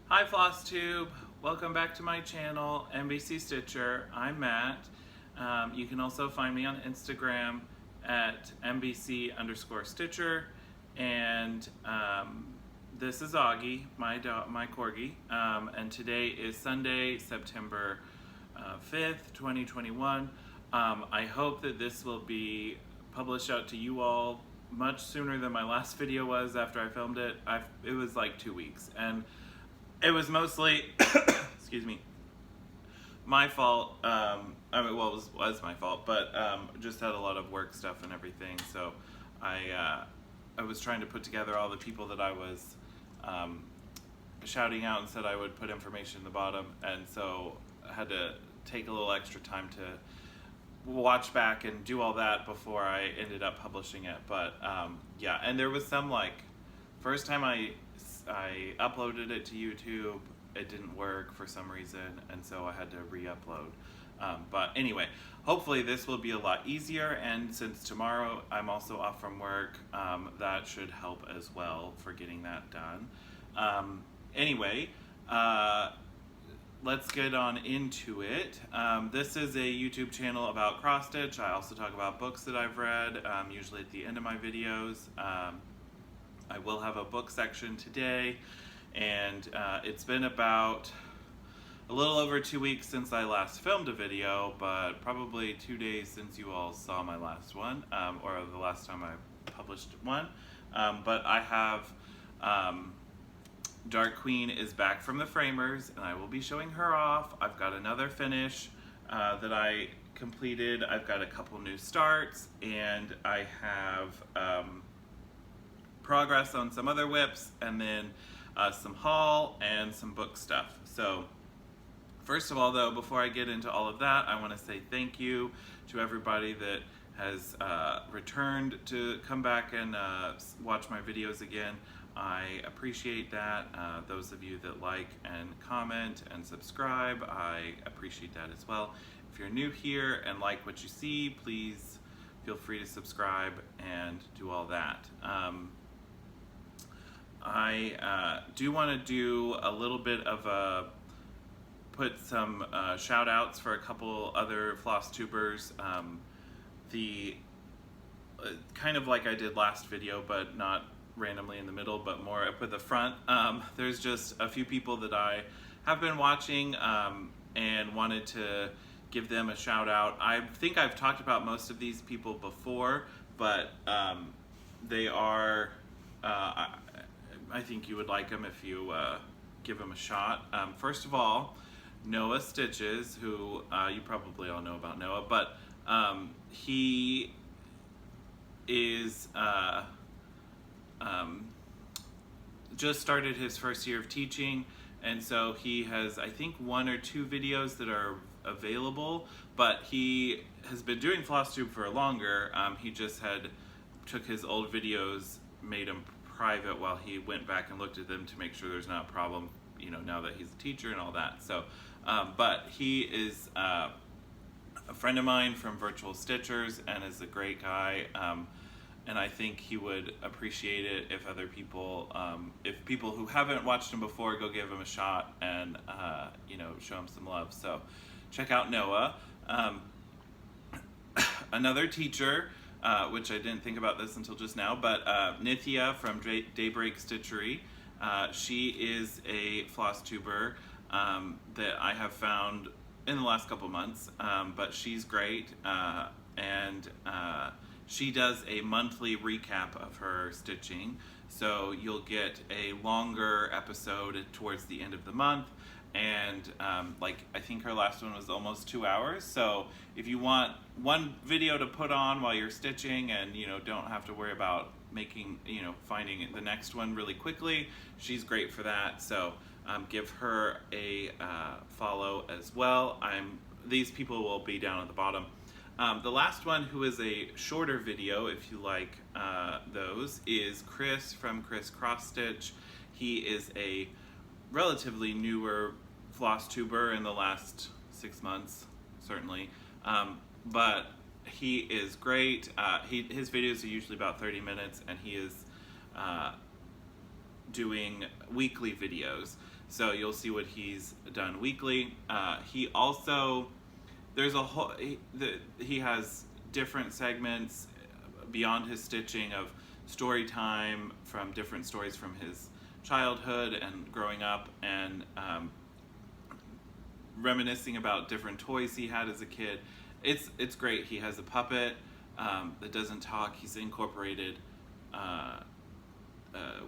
Hi Flosstube, welcome back to my channel, NBC Stitcher. I'm Matt. You can also find me on Instagram at NBC_Stitcher, and this is Augie, my corgi, and today is Sunday, September 5th, 2021. I hope that this will be published out to you all much sooner than my last video was after I filmed it. It was like 2 weeks, and it was mostly, excuse me, my fault. It was my fault, but just had a lot of work stuff and everything. So I was trying to put together all the people that I was shouting out and said I would put information in the bottom, and so I had to take a little extra time to watch back and do all that before I ended up publishing it. But yeah, and there was some, like, first time I uploaded it to YouTube, it didn't work for some reason, and so I had to re-upload. But anyway, hopefully this will be a lot easier, and since tomorrow I'm also off from work, that should help as well for getting that done. Anyway, let's get on into it. This is a YouTube channel about cross stitch. I also talk about books that I've read, usually at the end of my videos. I will have a book section today, and it's been about a little over 2 weeks since I last filmed a video, but probably 2 days since you all saw my last one, or the last time I published one. But I have Dark Queen is back from the framers, and I will be showing her off. I've got another finish that I completed. I've got a couple new starts, and I have progress on some other whips, and then some haul and some book stuff. So first of all, though, before I get into all of that, I want to say thank you to everybody that has returned to come back and watch my videos again. I appreciate that. Those of you that like and comment and subscribe, I appreciate that as well. If you're new here and like what you see, please feel free to subscribe and do all that. I do want to do a little bit of put some shout outs for a couple other floss tubers. Kind of like I did last video, but not randomly in the middle, but more up at the front. There's just a few people that I have been watching and wanted to give them a shout out. I think I've talked about most of these people before, but they are, I think you would like them if you give them a shot. First of all, Noah Stitches, who you probably all know about Noah, but he is just started his first year of teaching, and so he has, I think, 1 or 2 videos that are available, but he has been doing Flosstube for longer. He just took his old videos, made them private while he went back and looked at them to make sure there's not a problem, you know, now that he's a teacher and all that. So, but he is a friend of mine from Virtual Stitchers and is a great guy. And I think he would appreciate it if other people, if people who haven't watched him before, go give him a shot and, you know, show him some love. So check out Noah. Another teacher, which I didn't think about this until just now, but Nithia from Daybreak Stitchery. She is a floss tuber that I have found in the last couple months, but she's great, and she does a monthly recap of her stitching, so you'll get a longer episode towards the end of the month, and like, I think her last one was almost 2 hours. So if you want one video to put on while you're stitching and, you know, don't have to worry about making, you know, finding the next one really quickly, she's great for that. So give her a follow as well. These people will be down at the bottom. The last one, who is a shorter video, if you like those, is Chris from Chris Cross Stitch. He is a relatively newer floss tuber in the last 6 months, certainly, but he is great. His videos are usually about 30 minutes, and he is doing weekly videos. So you'll see what he's done weekly. He also, there's a whole, he has different segments beyond his stitching of story time from different stories from his childhood and growing up, and reminiscing about different toys he had as a kid. It's great. He has a puppet that doesn't talk. He's incorporated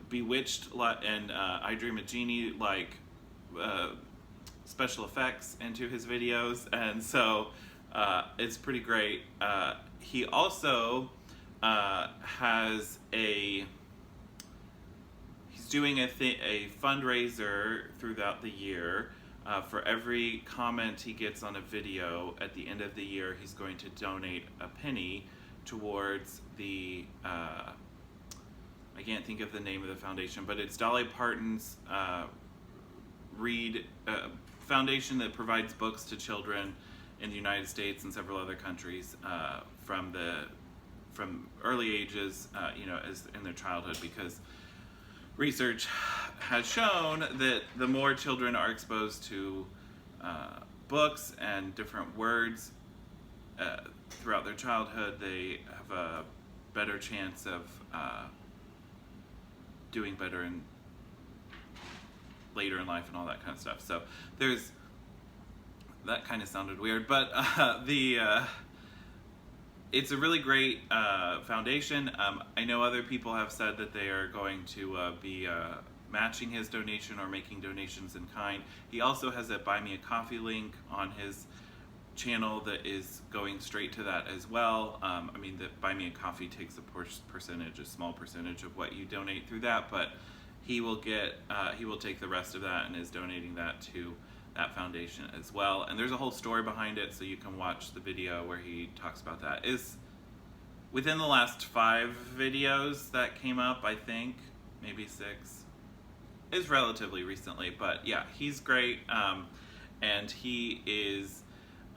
Bewitched and I Dream a Genie special effects into his videos, and so it's pretty great. He also has he's doing a fundraiser throughout the year. For every comment he gets on a video at the end of the year, he's going to donate a penny towards the I can't think of the name of the foundation, but it's Dolly Parton's foundation that provides books to children in the United States and several other countries from early ages, as in their childhood, because research has shown that the more children are exposed to books and different words throughout their childhood, they have a better chance of doing better later in life and all that kind of stuff. So that kind of sounded weird, but it's a really great foundation. I know other people have said that they are going to be matching his donation or making donations in kind. He also has a Buy Me a Coffee link on his channel that is going straight to that as well. The Buy Me a Coffee takes a small percentage of what you donate through that, but he will take the rest of that and is donating that to that foundation as well. And there's a whole story behind it, so you can watch the video where he talks about that. Is within the last 5 videos that came up, I think, maybe 6. Is relatively recently, but yeah, he's great. And he is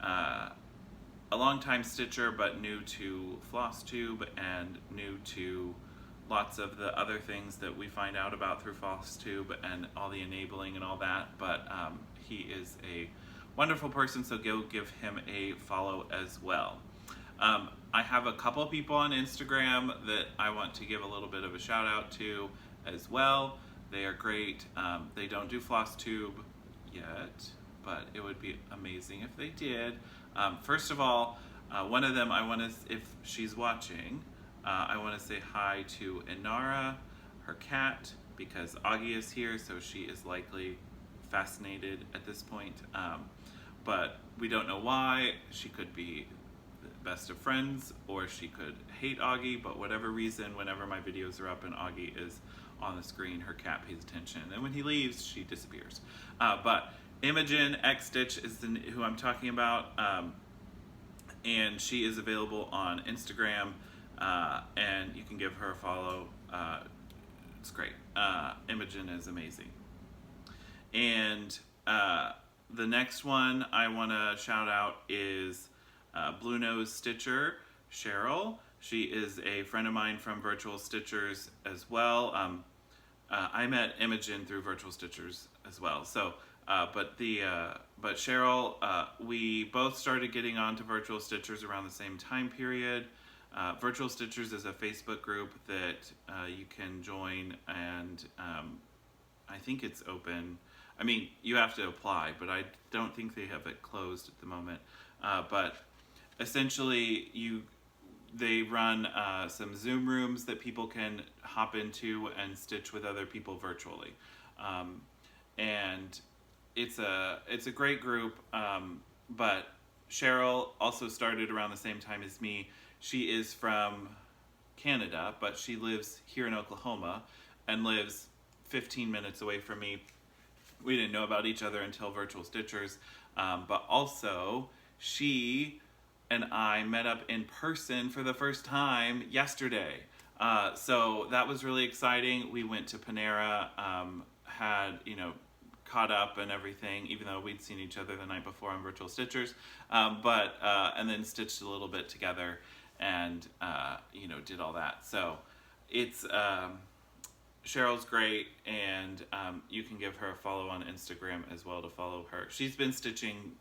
a longtime stitcher, but new to Flosstube and new to lots of the other things that we find out about through Flosstube and all the enabling and all that. But he is a wonderful person, so go give him a follow as well. I have a couple people on Instagram that I want to give a little bit of a shout out to as well. They are great. They don't do Flosstube yet, but it would be amazing if they did. First of all, one of them, if she's watching, I want to say hi to Inara, her cat, because Augie is here, so she is likely fascinated at this point. But we don't know why. She could be the best of friends, or she could hate Augie, but whatever reason, whenever my videos are up and Augie is on the screen, her cat pays attention. And when he leaves, she disappears. But Imogen X Stitch is who I'm talking about, and she is available on Instagram, and you can give her a follow. It's great. Imogen is amazing. And the next one I want to shout out is Bluenose Stitcher, Cheryl. She is a friend of mine from Virtual Stitchers as well. I met Imogen through Virtual Stitchers as well. So, but Cheryl, we both started getting onto Virtual Stitchers around the same time period. Virtual Stitchers is a Facebook group that you can join, and I think it's open. I mean, you have to apply, but I don't think they have it closed at the moment. But essentially, they run some Zoom rooms that people can hop into and stitch with other people virtually. And it's a great group, but Cheryl also started around the same time as me. She is from Canada, but she lives here in Oklahoma and lives 15 minutes away from me. We didn't know about each other until Virtual Stitchers, but also she and I met up in person for the first time yesterday. So that was really exciting. We went to Panera, had, caught up and everything, even though we'd seen each other the night before on Virtual Stitchers, and then stitched a little bit together and, did all that. So it's Cheryl's great, and you can give her a follow on Instagram as well to follow her. She's been stitching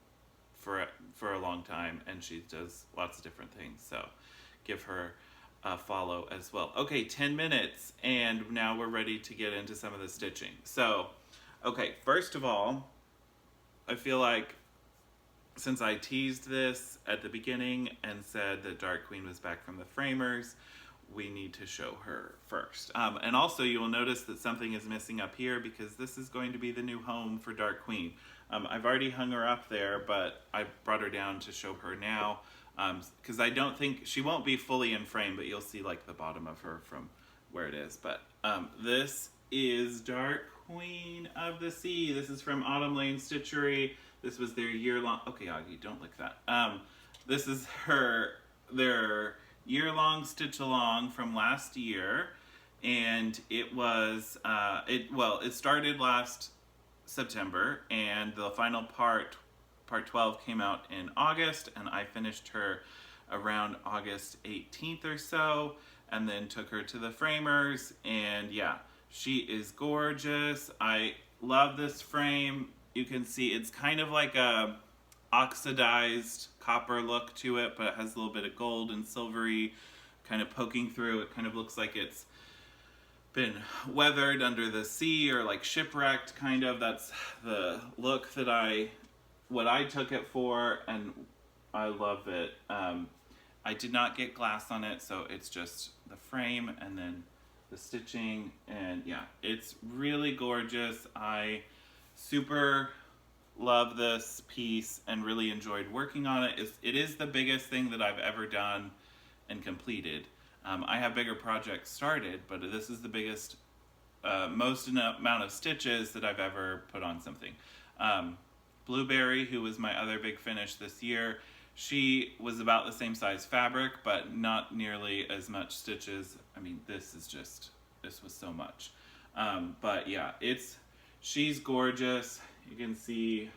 for a long time, and she does lots of different things, so give her a follow as well. Okay, 10 minutes, and now we're ready to get into some of the stitching. So, okay, first of all, I feel like since I teased this at the beginning and said that Dark Queen was back from the framers, we need to show her first. And also you will notice that something is missing up here because this is going to be the new home for Dark Queen. I've already hung her up there, but I brought her down to show her now because I don't think, she won't be fully in frame, but you'll see like the bottom of her from where it is. But this is Dark Queen of the Sea. This is from Autumn Lane Stitchery. This was their year-long, okay Augie, don't lick that. This is their year-long stitch-along from last year, and it was, it started last September, and the final part 12 came out in August, and I finished her around August 18th or so, and then took her to the framers, and yeah, she is gorgeous. I love this frame. You can see it's kind of like a oxidized copper look to it, but it has a little bit of gold and silvery kind of poking through. It kind of looks like it's been weathered under the sea or like shipwrecked kind of. That's the look that what I took it for, and I love it. I did not get glass on it, so it's just the frame and then the stitching, and yeah, it's really gorgeous. I super love this piece and really enjoyed working on it. It is the biggest thing that I've ever done and completed. I have bigger projects started, but this is the biggest, most amount of stitches that I've ever put on something. Blueberry, who was my other big finish this year, she was about the same size fabric, but not nearly as much stitches. I mean, this was so much. But yeah, she's gorgeous. You can see,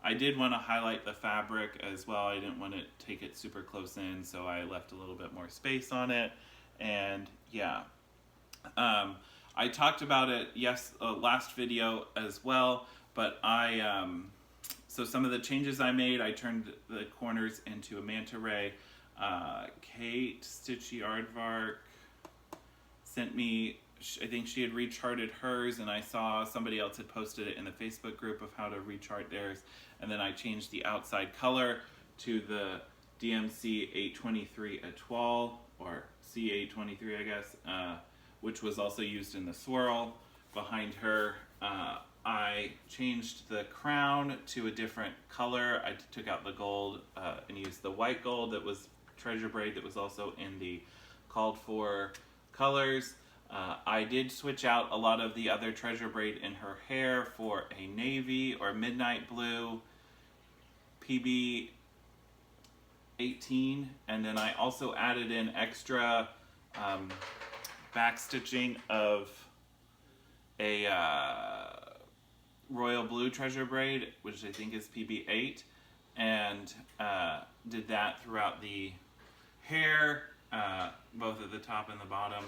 I did want to highlight the fabric as well. I didn't want to take it super close in, so I left a little bit more space on it. And yeah, I talked about it, last video as well, but so some of the changes I made, I turned the corners into a manta ray. Kate Stitchy Aardvark sent me, I think she had recharted hers, and I saw somebody else had posted it in the Facebook group of how to rechart theirs, and then I changed the outside color to the DMC 823 Etoile, or C823 I guess, which was also used in the swirl behind her. I changed the crown to a different color. I took out the gold and used the white gold that was treasure braid that was also in the called for colors. I did switch out a lot of the other treasure braid in her hair for a navy or midnight blue PB 18, and then I also added in extra back stitching of a royal blue treasure braid, which I think is PB 8, and did that throughout the hair, both at the top and the bottom.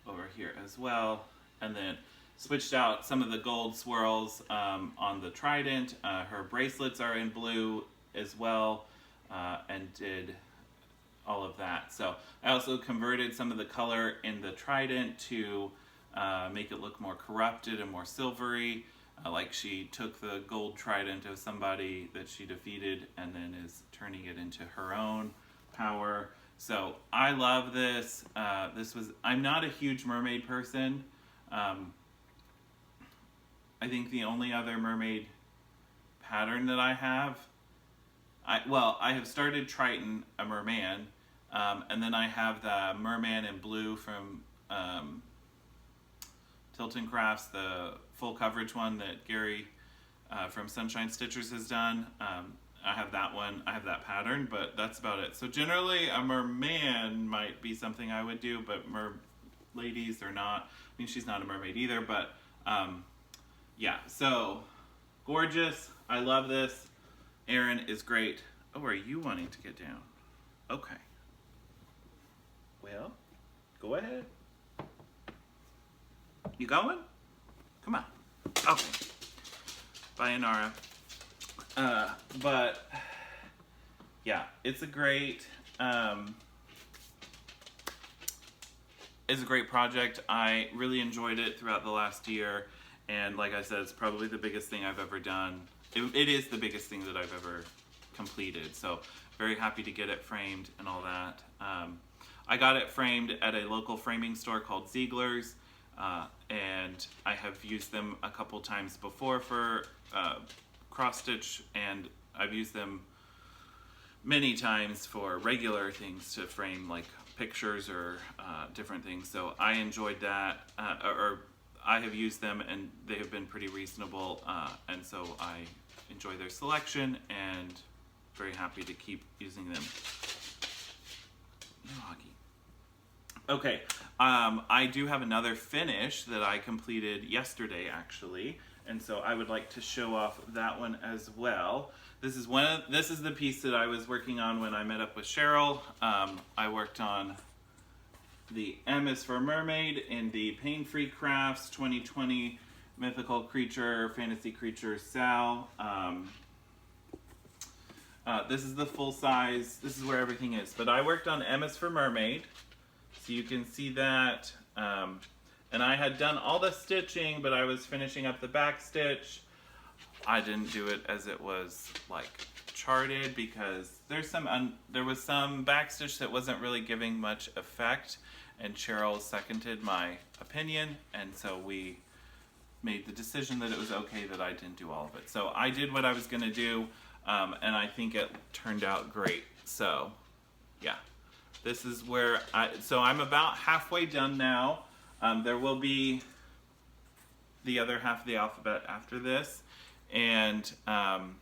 Over here as well, and then switched out some of the gold swirls on the trident. Her bracelets are in blue as well, and did all of that. So I also converted some of the color in the trident to make it look more corrupted and more silvery, like she took the gold trident of somebody that she defeated and then is turning it into her own power. So I love this. I'm not a huge mermaid person. I think the only other mermaid pattern that I have, I have started Triton, a merman, and then I have the merman in blue from Tilton Crafts, the full coverage one that Gary from Sunshine Stitchers has done. I have that one, I have that pattern, but that's about it. So generally a merman might be something I would do, but ladies are not. I mean, she's not a mermaid either, but yeah, so gorgeous. I love this. Erin is great. Oh, are you wanting to get down? Okay. Well, Go ahead. You going? Come on. Okay. Bye, Inara. But yeah, it's a great project. I really enjoyed it throughout the last year, and like I said, it's probably the biggest thing I've ever done. It is the biggest thing that I've ever completed, so very happy to get it framed and all that. I got it framed at a local framing store called Ziegler's, and I have used them a couple times before for cross stitch, and I've used them many times for regular things to frame, like pictures or different things. So I enjoyed that, or I have used them, and they have been pretty reasonable, and so I enjoy their selection and very happy to keep using them. No hockey. Okay, I do have another finish that I completed yesterday, actually, and so I would like to show off that one as well. This is the piece that I was working on when I met up with Cheryl. I worked on the M is for Mermaid in the Pain Free Crafts 2020 Mythical Creature, Fantasy Creature Sal. This is the full size, this is where everything is. But I worked on M is for Mermaid, so you can see that. And I had done all the stitching, but I was finishing up the back stitch. I didn't do it as it was like charted because there was some backstitch that wasn't really giving much effect, and Cheryl seconded my opinion, and so we made the decision that it was okay that I didn't do all of it. So I did what I was gonna do, and I think it turned out great. So yeah, this is where I'm about halfway done now. There will be the other half of the alphabet after this. And I'm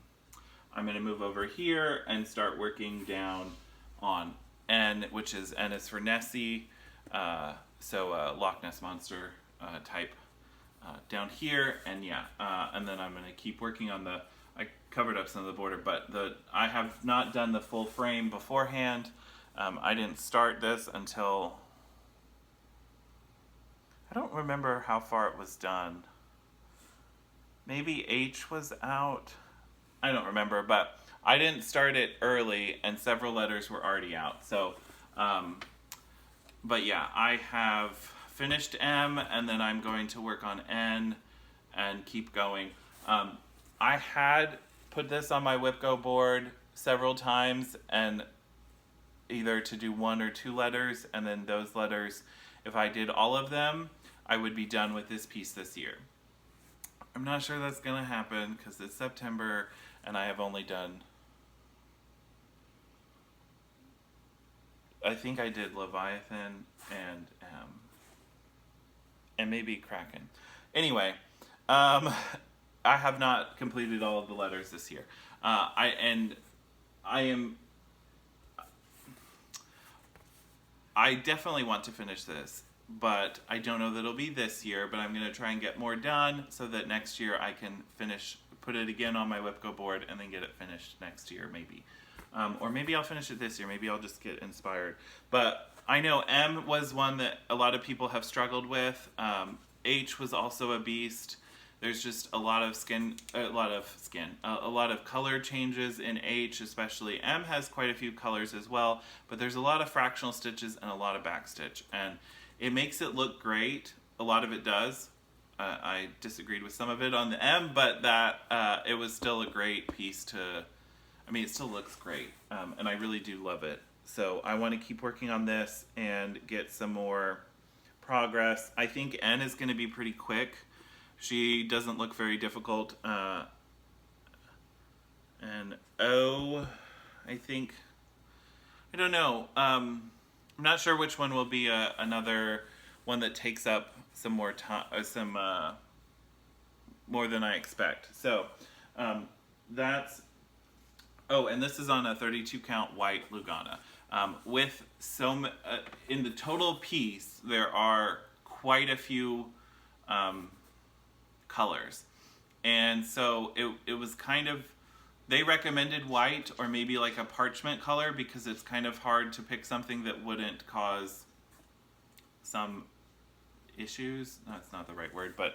going to move over here and start working down on N, which is N is for Nessie, so Loch Ness Monster type down here. And yeah, and then I'm going to keep working on I covered up some of the border, but I have not done the full frame beforehand. I didn't start this until, I don't remember how far it was done. Maybe H was out. I don't remember, but I didn't start it early and several letters were already out. So, but yeah, I have finished M and then I'm going to work on N and keep going. I had put this on my Whipco board several times, and either to do 1 or 2 letters, and then those letters, if I did all of them, I would be done with this piece this year. I'm not sure that's going to happen because it's September and I have only done, I think I did Leviathan and maybe Kraken. Anyway, I have not completed all of the letters this year. I definitely want to finish this, but I don't know that it'll be this year, but I'm going to try and get more done so that next year I can put it again on my Whipco board and then get it finished next year maybe. Or maybe I'll finish it this year, maybe I'll just get inspired. But I know M was one that a lot of people have struggled with. H was also a beast. There's just a lot of color changes in H, especially. M has quite a few colors as well, but there's a lot of fractional stitches and a lot of backstitch, and it makes it look great. A lot of it does. I disagreed with some of it on the M, but it was still a great piece it still looks great, and I really do love it. So I want to keep working on this and get some more progress. I think N is going to be pretty quick. She doesn't look very difficult. And O, I think, I don't know. I'm not sure which one will be another one that takes up some more time, more than I expect. So that's, and this is on a 32 count white Lugana. With in the total piece, there are quite a few colors, and so it was kind of, they recommended white or maybe like a parchment color because it's kind of hard to pick something that wouldn't cause some issues. No, it's not the right word, but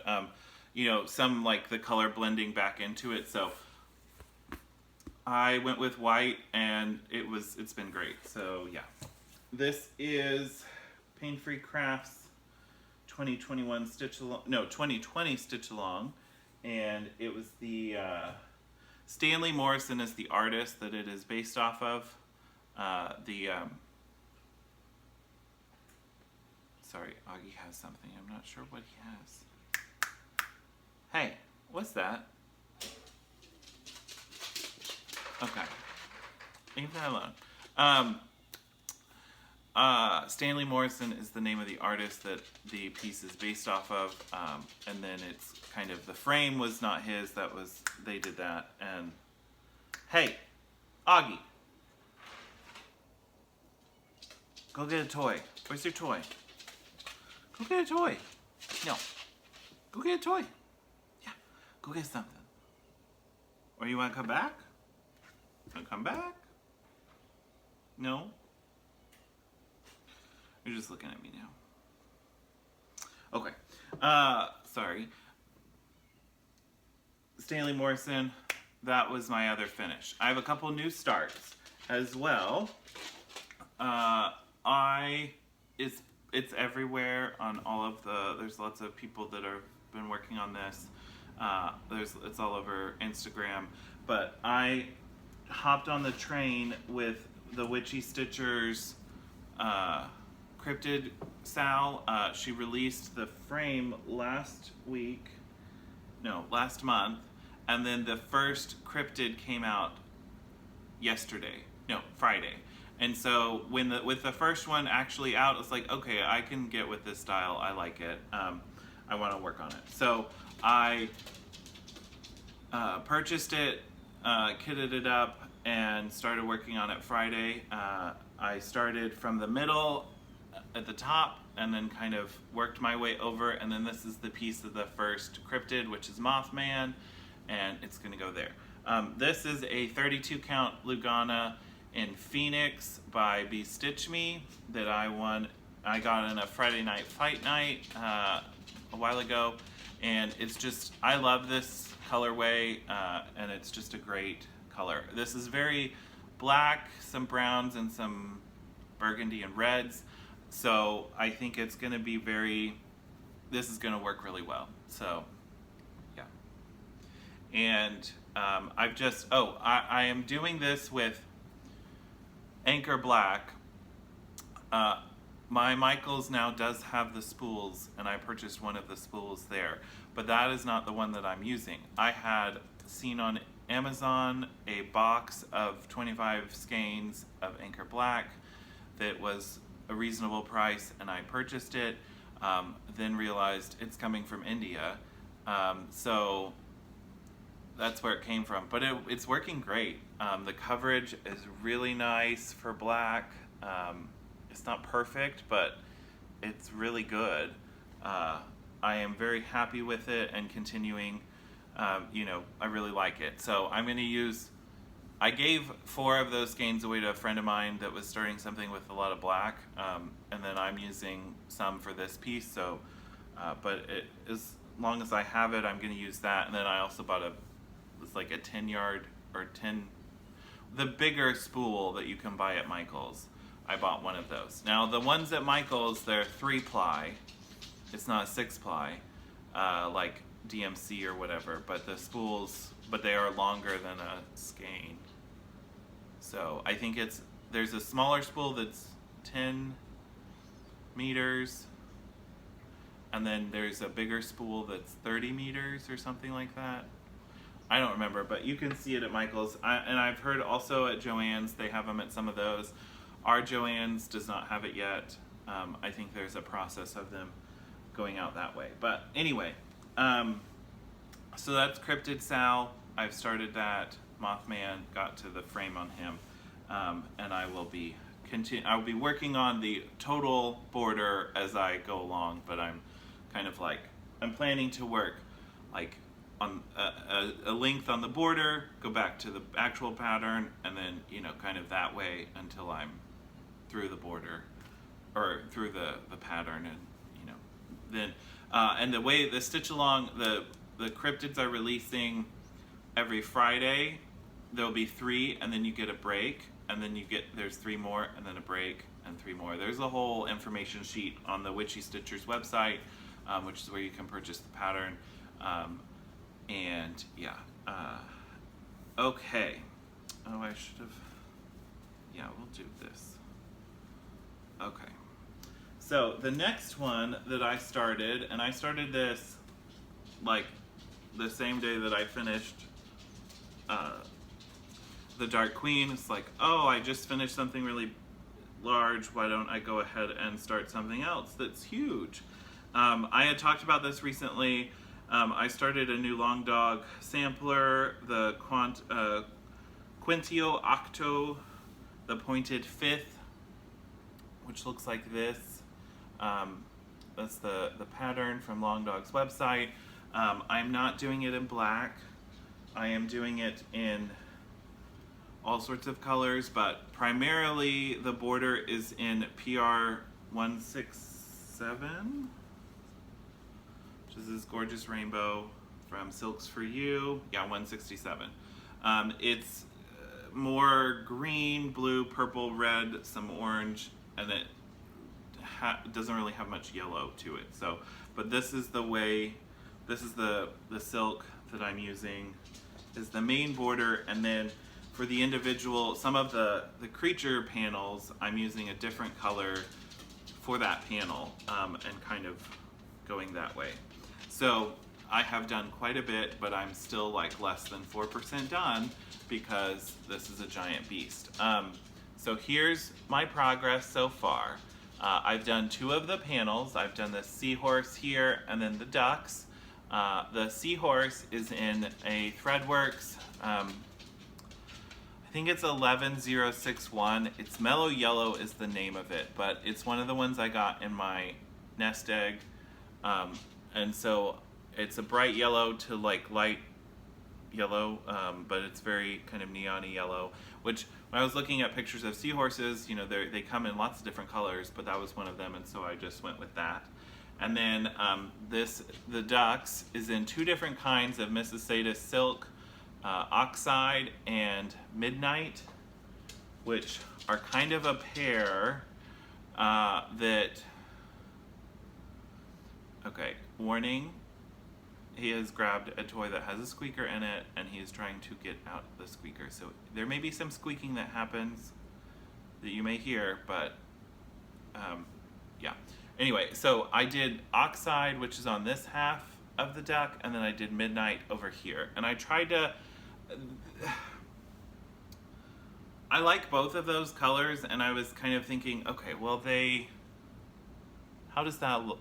you know, some like the color blending back into it. So I went with white, and it's been great. So yeah, this is Pain Free Crafts 2021 Stitch Along, no, 2020 Stitch Along, and it was the Stanley Morrison is the artist that it is based off of. Sorry, Augie has something. I'm not sure what he has. Hey, what's that? Okay, leave that alone. Stanley Morrison is the name of the artist that the piece is based off of, and then it's kind of, the frame was not his, they did that, and hey, Augie, go get a toy. Where's your toy? Go get a toy. No, go get a toy. Yeah, go get something. Or you want to come back? Want to come back? No? You're just looking at me now. Okay. Sorry. Stanley Morrison, that was my other finish. I have a couple new starts as well. It's everywhere on all of there's lots of people that have been working on this. It's all over Instagram. But I hopped on the train with the Witchy Stitchers Cryptid Sal. She released the frame last month, and then the first Cryptid came out Friday. And so with the first one actually out, it's like, okay, I can get with this style. I like it. I want to work on it. So I purchased it, kitted it up, and started working on it Friday. I started from the middle at the top and then kind of worked my way over, and then this is the piece of the first cryptid, which is Mothman, and it's going to go there. This is a 32 count Lugana in Phoenix by Be Stitch Me that I got in a Friday night fight night a while ago, and it's just, I love this colorway, and it's just a great color. This is very black, some browns and some burgundy and reds, so I think it's going to be this is going to work really well. So yeah, and I am doing this with Anchor Black. My Michaels now does have the spools, and I purchased one of the spools there, but that is not the one that I'm using. I had seen on Amazon a box of 25 skeins of Anchor Black that was a reasonable price, and I purchased it, then realized it's coming from India, so that's where it came from. But it's working great. The coverage is really nice for black. It's not perfect, but it's really good. I am very happy with it and continuing. I really like it. So I'm going to I gave 4 of those skeins away to a friend of mine that was starting something with a lot of black, and then I'm using some for this piece. So, but as long as I have it, I'm going to use that. And then I also bought it's like a 10-yard or 10, the bigger spool that you can buy at Michael's. I bought one of those. Now the ones at Michael's, they're 3-ply. It's not a 6-ply, like DMC or whatever, but the spools, but they are longer than a skein. So I think there's a smaller spool that's 10 meters, and then there's a bigger spool that's 30 meters or something like that. I don't remember, but you can see it at Michael's. And I've heard also at Joann's, they have them at some of those. Our Joann's does not have it yet. I think there's a process of them going out that way. But anyway, so that's Cryptid Sal. I've started that. Mothman, got to the frame on him. And I will be working on the total border as I go along, but I'm kind of like, I'm planning to work like on a length on the border, go back to the actual pattern, and then, kind of that way until I'm through the border, or through the pattern, and then and the way the stitch along, the cryptids are releasing every Friday. There'll be 3, and then you get a break, and then there's 3 more, and then a break, and 3 more. There's a whole information sheet on the Witchy Stitchers website, which is where you can purchase the pattern. And yeah, okay. Oh, I should have. Yeah, we'll do this. Okay. So the next one that I started, and I started this like the same day that I finished the Dark Queen. It's like, oh, I just finished something really large. Why don't I go ahead and start something else that's huge? I had talked about this recently. I started a new long dog sampler, the Quintio Octo, the pointed 5th, which looks like this. That's the pattern from Long Dog's website. I'm not doing it in black. I am doing it in all sorts of colors, but primarily the border is in PR 167, which is this gorgeous rainbow from Silks for You. Yeah, 167. It's more green, blue, purple, red, some orange, and it doesn't really have much yellow to it. So, but this is the way, this is the silk that I'm using, is the main border, and then for the individual, some of the creature panels, I'm using a different color for that panel, and kind of going that way. So I have done quite a bit, but I'm still like less than 4% done because this is a giant beast. So here's my progress so far. I've done 2 of the panels. I've done the seahorse here and then the ducks. The seahorse is in a Threadworks, I think it's 11061. It's Mellow Yellow is the name of it, but it's one of the ones I got in my nest egg. And so it's a bright yellow to like light yellow, but it's very kind of neon-y yellow, which when I was looking at pictures of seahorses, they come in lots of different colors, but that was one of them, and so I just went with that. And then the ducks is in 2 different kinds of Mrs. Sadis silk, Oxide and Midnight, which are kind of a pair that, okay, warning, he has grabbed a toy that has a squeaker in it, and he is trying to get out the squeaker. So there may be some squeaking that happens that you may hear, but yeah. Anyway, so I did Oxide, which is on this half of the duck, and then I did Midnight over here. And I tried to, I like both of those colors, and I was kind of thinking, okay, well how does that look?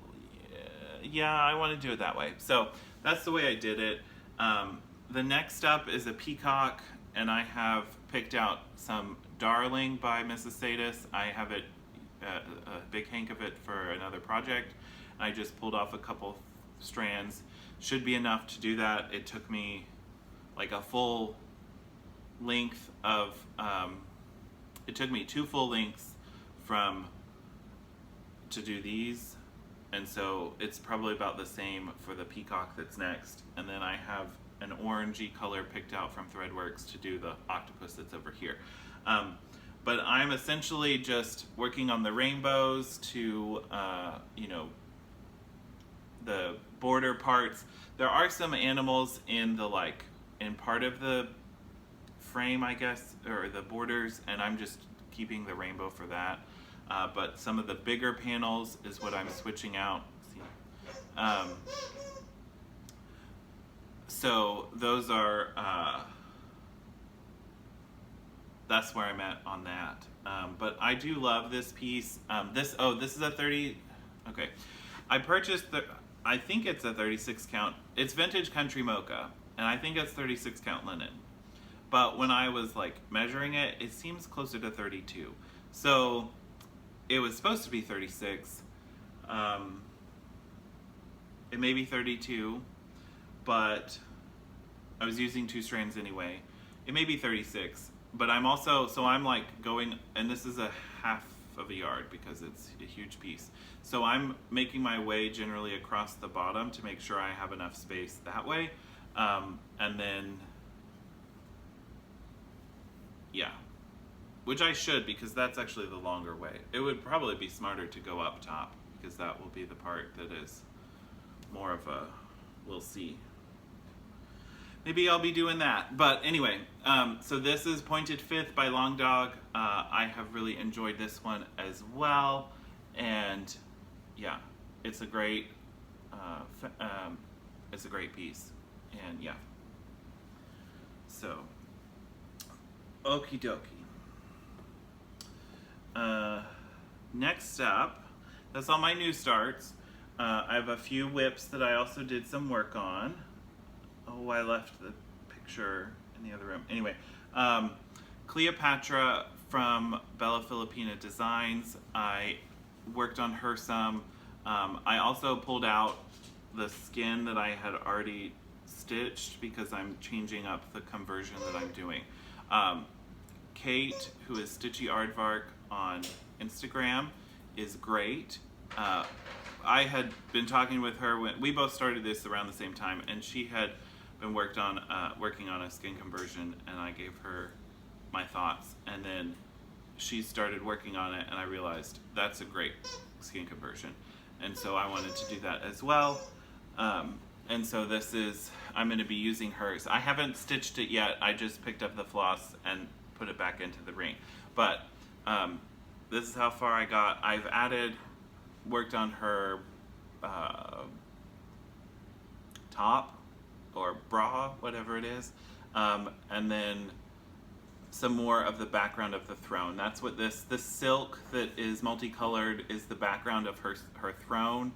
Yeah, I want to do it that way. So that's the way I did it. The next up is a Peacock, and I have picked out some Darling by Mrs. Sadis. I have it, a big hank of it for another project. I just pulled off a couple strands. Should be enough to do that. It took me like a full length of, it took me 2 full lengths to do these. And so it's probably about the same for the Peacock that's next. And then I have an orangey color picked out from Threadworks to do the octopus that's over here. But I'm essentially just working on the rainbows to, the border parts. There are some animals in in part of the frame, I guess, or the borders, and I'm just keeping the rainbow for that. But some of the bigger panels is what I'm switching out. So those are, that's where I'm at on that. But I do love this piece. This is a 30, okay. I purchased I think it's a 36 count. It's vintage country mocha, and I think it's 36 count linen. But when I was like measuring it, it seems closer to 32. So it was supposed to be 36. It may be 32, but I was using 2 strands anyway. It may be 36, but I'm also, so I'm like going, and this is a half of a yard because it's a huge piece. So I'm making my way generally across the bottom to make sure I have enough space that way. And then, yeah, which I should, because that's actually the longer way. It would probably be smarter to go up top, because that will be the part that is more of a, we'll see. Maybe I'll be doing that. But anyway, so this is Pointed Fifth by Long Dog. I have really enjoyed this one as well. And yeah, it's a great piece. And yeah. So, okie dokie. Next up, that's all my new starts. I have a few whips that I also did some work on. Oh, I left the picture in the other room. Anyway, Cleopatra from Bella Filipina Designs. I worked on her some. I also pulled out the skin that I had already stitched because I'm changing up the conversion that I'm doing. Kate, who is Stitchy Aardvark on Instagram, is great. I had been talking with her when we both started this around the same time, and she had been working on a skin conversion, and I gave her my thoughts, and then she started working on it, and I realized that's a great skin conversion, and so I wanted to do that as well. And so this is, I'm going to be using hers. I haven't stitched it yet. I just picked up the floss and put it back into the ring. But this is how far I got. I've worked on her top or bra, whatever it is, and then some more of the background of the throne. That's what the silk that is multicolored is the background of her throne.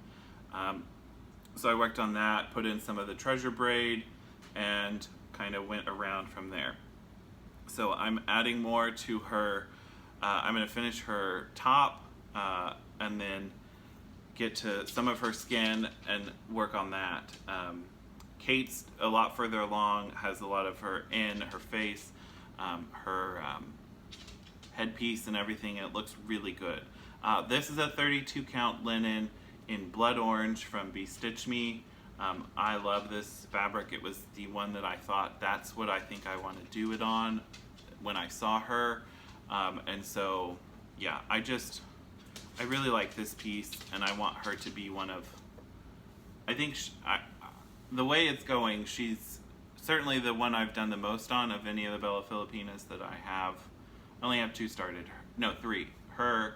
So I worked on that, put in some of the treasure braid, and kind of went around from there. So I'm adding more to her. I'm going to finish her top and then get to some of her skin and work on that. Kate's a lot further along, has a lot of her face, her headpiece and everything. It looks really good. This is a 32 count linen in blood orange from Be Stitch Me. I love this fabric. It was the one that I thought that's what I think I want to do it on when I saw her. And so, yeah, I really like this piece, and I want her to be one of, I think the way it's going, she's certainly the one I've done the most on of any of the Bella Filipinas that I have. I only have 2 started. No, 3. Her,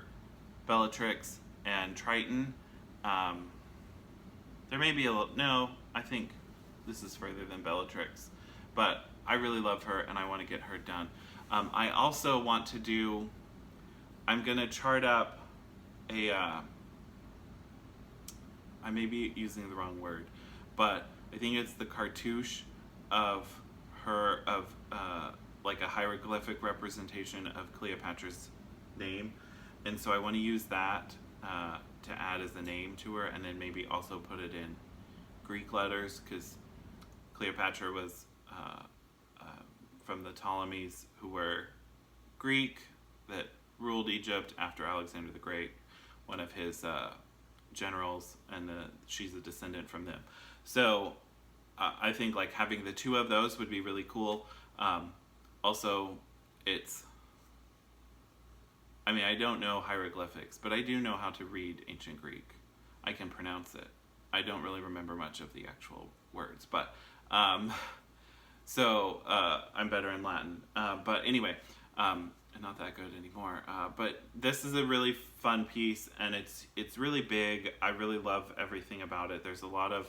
Bellatrix, and Triton. There may be no, I think this is further than Bellatrix, but I really love her and I want to get her done. I also want to do, I'm going to chart up I may be using the wrong word, but I think it's the cartouche of her, like a hieroglyphic representation of Cleopatra's name. And so I want to use that to add as a name to her, and then maybe also put it in Greek letters, because Cleopatra was from the Ptolemies, who were Greek, that ruled Egypt after Alexander the Great, one of his generals, and she's a descendant from them. So I think like having the 2 of those would be really cool. Also, I don't know hieroglyphics, but I do know how to read ancient Greek. I can pronounce it. I don't really remember much of the actual words, but so I'm better in Latin. But anyway, not that good anymore. But this is a really fun piece, and it's really big. I really love everything about it. There's a lot of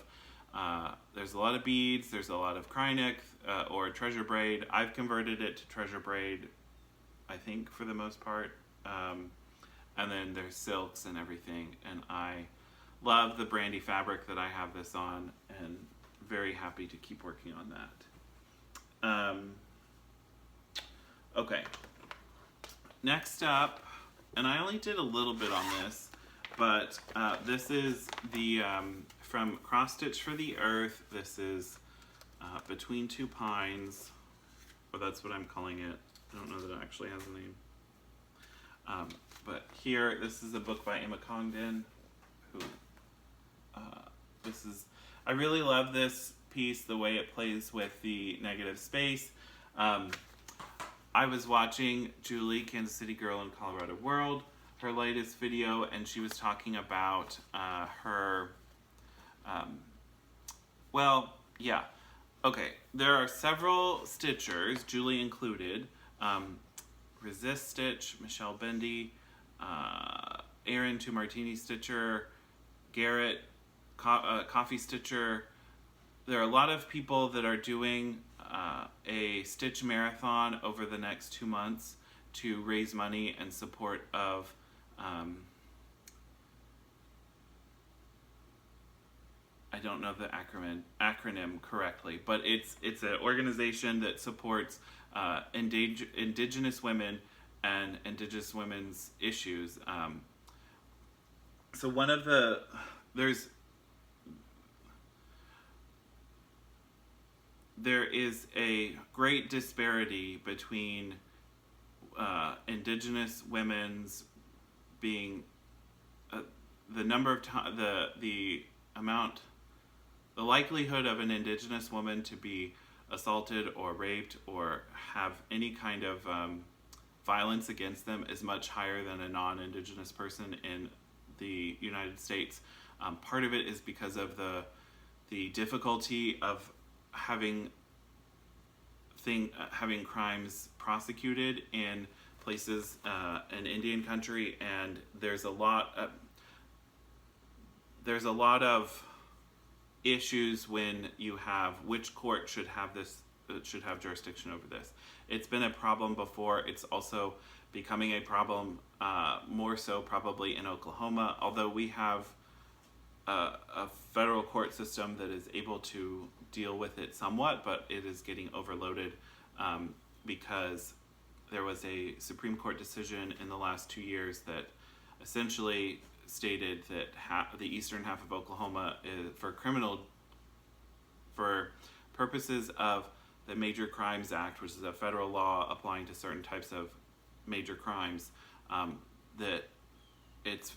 beads. There's a lot of Krynic or treasure braid. I've converted it to treasure braid, I think, for the most part. And then there's silks and everything, and I love the brandy fabric that I have this on, and very happy to keep working on that. Okay, next up, and I only did a little bit on this, but this is the from Cross Stitch for the Earth. This is Between Two Pines, or that's what I'm calling it. I don't know that it actually has a name. But here, this is a book by Emma Congdon, who, I really love this piece, the way it plays with the negative space. I was watching Julie, Kansas City Girl in Colorado World, her latest video, and she was talking about her, there are several stitchers, Julie included, Resist Stitch, Michelle Bendy, Aaron Two Martini Stitcher, Garrett Coffee Stitcher. There are a lot of people that are doing a stitch marathon over the next 2 months to raise money in support of I don't know the acronym correctly, but it's an organization that supports Indigenous women and Indigenous women's issues. So one of the there is a great disparity between Indigenous women's being the number of the likelihood of an Indigenous woman to be assaulted or raped or have any kind of violence against them is much higher than a non-Indigenous person in the United States. Part of it is because of the difficulty of having crimes prosecuted in places in Indian country, and there's a lot of issues when you have which court should have jurisdiction over this. It's been a problem before. It's also becoming a problem more so probably in Oklahoma, although we have a federal court system that is able to deal with it somewhat, but it is getting overloaded because there was a Supreme Court decision in the last 2 years that essentially stated that the eastern half of Oklahoma is for purposes of the Major Crimes Act, which is a federal law applying to certain types of major crimes, that it's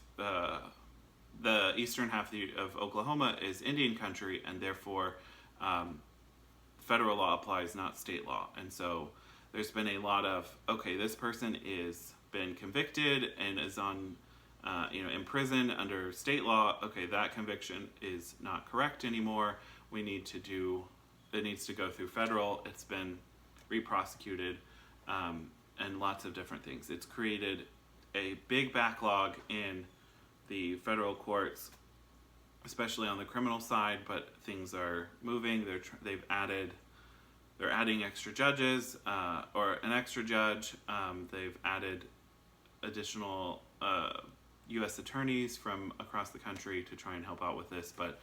the eastern half of Oklahoma is Indian country, and therefore federal law applies, not state law. And so there's been a lot of, okay, this person is been convicted and is on in prison under state law. Okay, that conviction is not correct anymore. It needs to go through federal. It's been re-prosecuted and lots of different things. It's created a big backlog in the federal courts, especially on the criminal side, but things are moving. They're adding extra judges or an extra judge. They've added additional U.S. attorneys from across the country to try and help out with this, but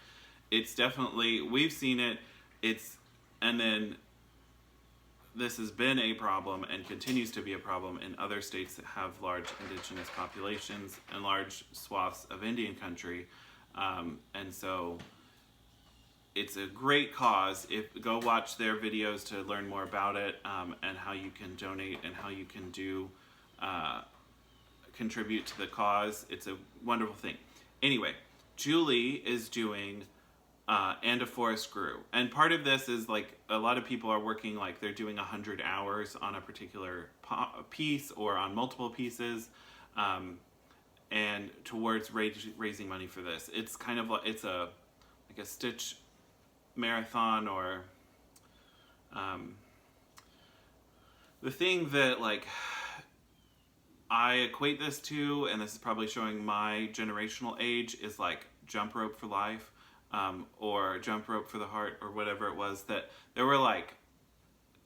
it's definitely, we've seen it. And then this has been a problem and continues to be a problem in other states that have large Indigenous populations and large swaths of Indian country. And so it's a great cause. Go watch their videos to learn more about it and how you can donate and how you can contribute to the cause. It's a wonderful thing. Anyway, Julie is doing And a Forest Grew. And part of this is like a lot of people are working like they're doing 100 hours on a particular piece or on multiple pieces and towards raising money for this. It's kind of like, it's like a stitch marathon or the thing that like I equate this to, and this is probably showing my generational age, is like Jump Rope for Life or Jump Rope for the Heart or whatever it was, that there were like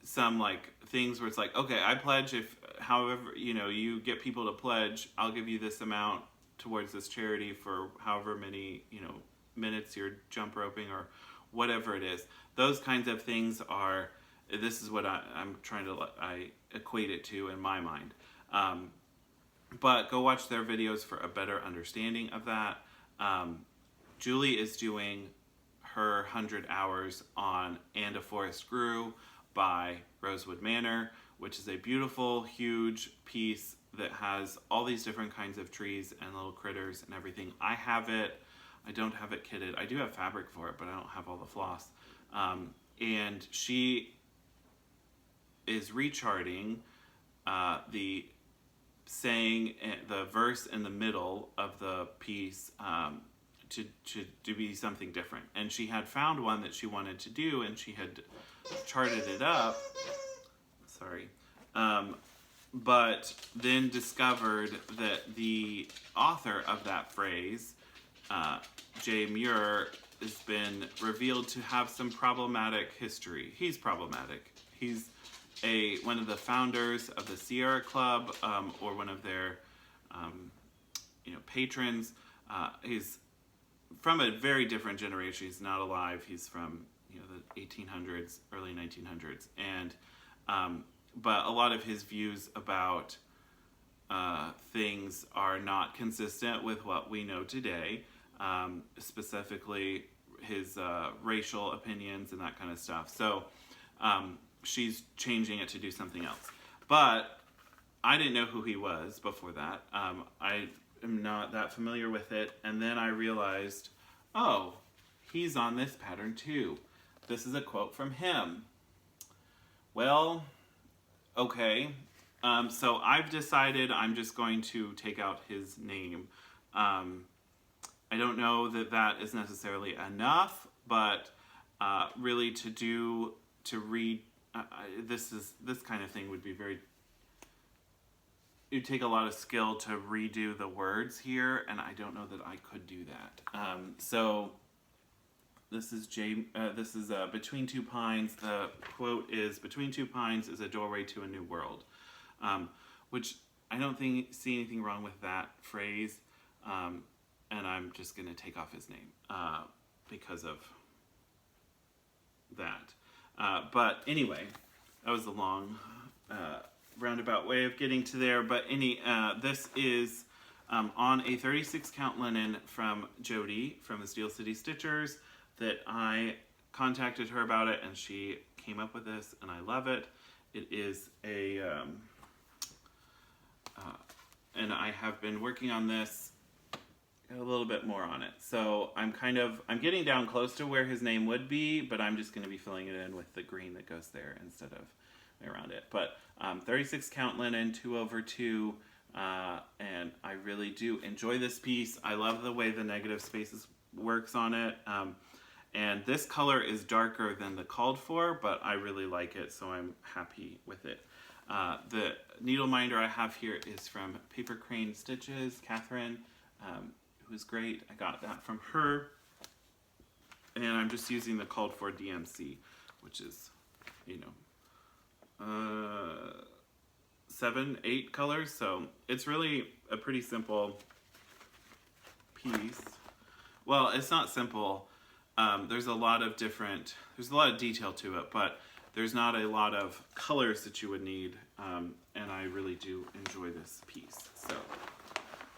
some like things where it's like, okay, I pledge if however, you get people to pledge, I'll give you this amount towards this charity for however many, minutes you're jump roping or whatever it is. Those kinds of things this is what I equate it to in my mind. But go watch their videos for a better understanding of that. Julie is doing her 100 hours on And a Forest Grew by Rosewood Manor, which is a beautiful, huge piece that has all these different kinds of trees and little critters and everything. I have it. I don't have it kitted. I do have fabric for it, but I don't have all the floss. And she is recharting the saying, the verse in the middle of the piece to be something different. And she had found one that she wanted to do, and she had charted it up. Sorry. But then discovered that the author of that phrase, J. Muir, has been revealed to have some problematic history. He's problematic. He's one of the founders of the Sierra Club, or one of their patrons. He's from a very different generation. He's not alive. He's from the 1800s, early 1900s, and but a lot of his views about things are not consistent with what we know today, specifically his racial opinions and that kind of stuff. So she's changing it to do something else. But I didn't know who he was before that. I am not that familiar with it. And then I realized, oh, he's on this pattern too. This is a quote from him. Well, okay. So I've decided I'm just going to take out his name. I don't know that that is necessarily enough, but really to read this kind of thing would be it'd take a lot of skill to redo the words here, and I don't know that I could do that. So this is Between Two Pines. The quote is, "Between two pines is a doorway to a new world," which I don't see anything wrong with that phrase. And I'm just going to take off his name because of that. But anyway, that was a long roundabout way of getting to there. But this is on a 36 count linen from Jody from the Steel City Stitchers that I contacted her about it, and she came up with this, and I love it. It is and I have been working on this a little bit more on it. So I'm getting down close to where his name would be, but I'm just going to be filling it in with the green that goes there instead of around it. But 36 count linen, 2/2, and I really do enjoy this piece. I love the way the negative spaces works on it. And this color is darker than the called for, but I really like it, so I'm happy with it. The needle minder I have here is from Paper Crane Stitches, Catherine, who's great. I got that from her. And I'm just using the called for DMC, which is, 7, 8 colors. So it's really a pretty simple piece. Well, it's not simple. There's a lot of detail to it, but there's not a lot of colors that you would need. And I really do enjoy this piece. So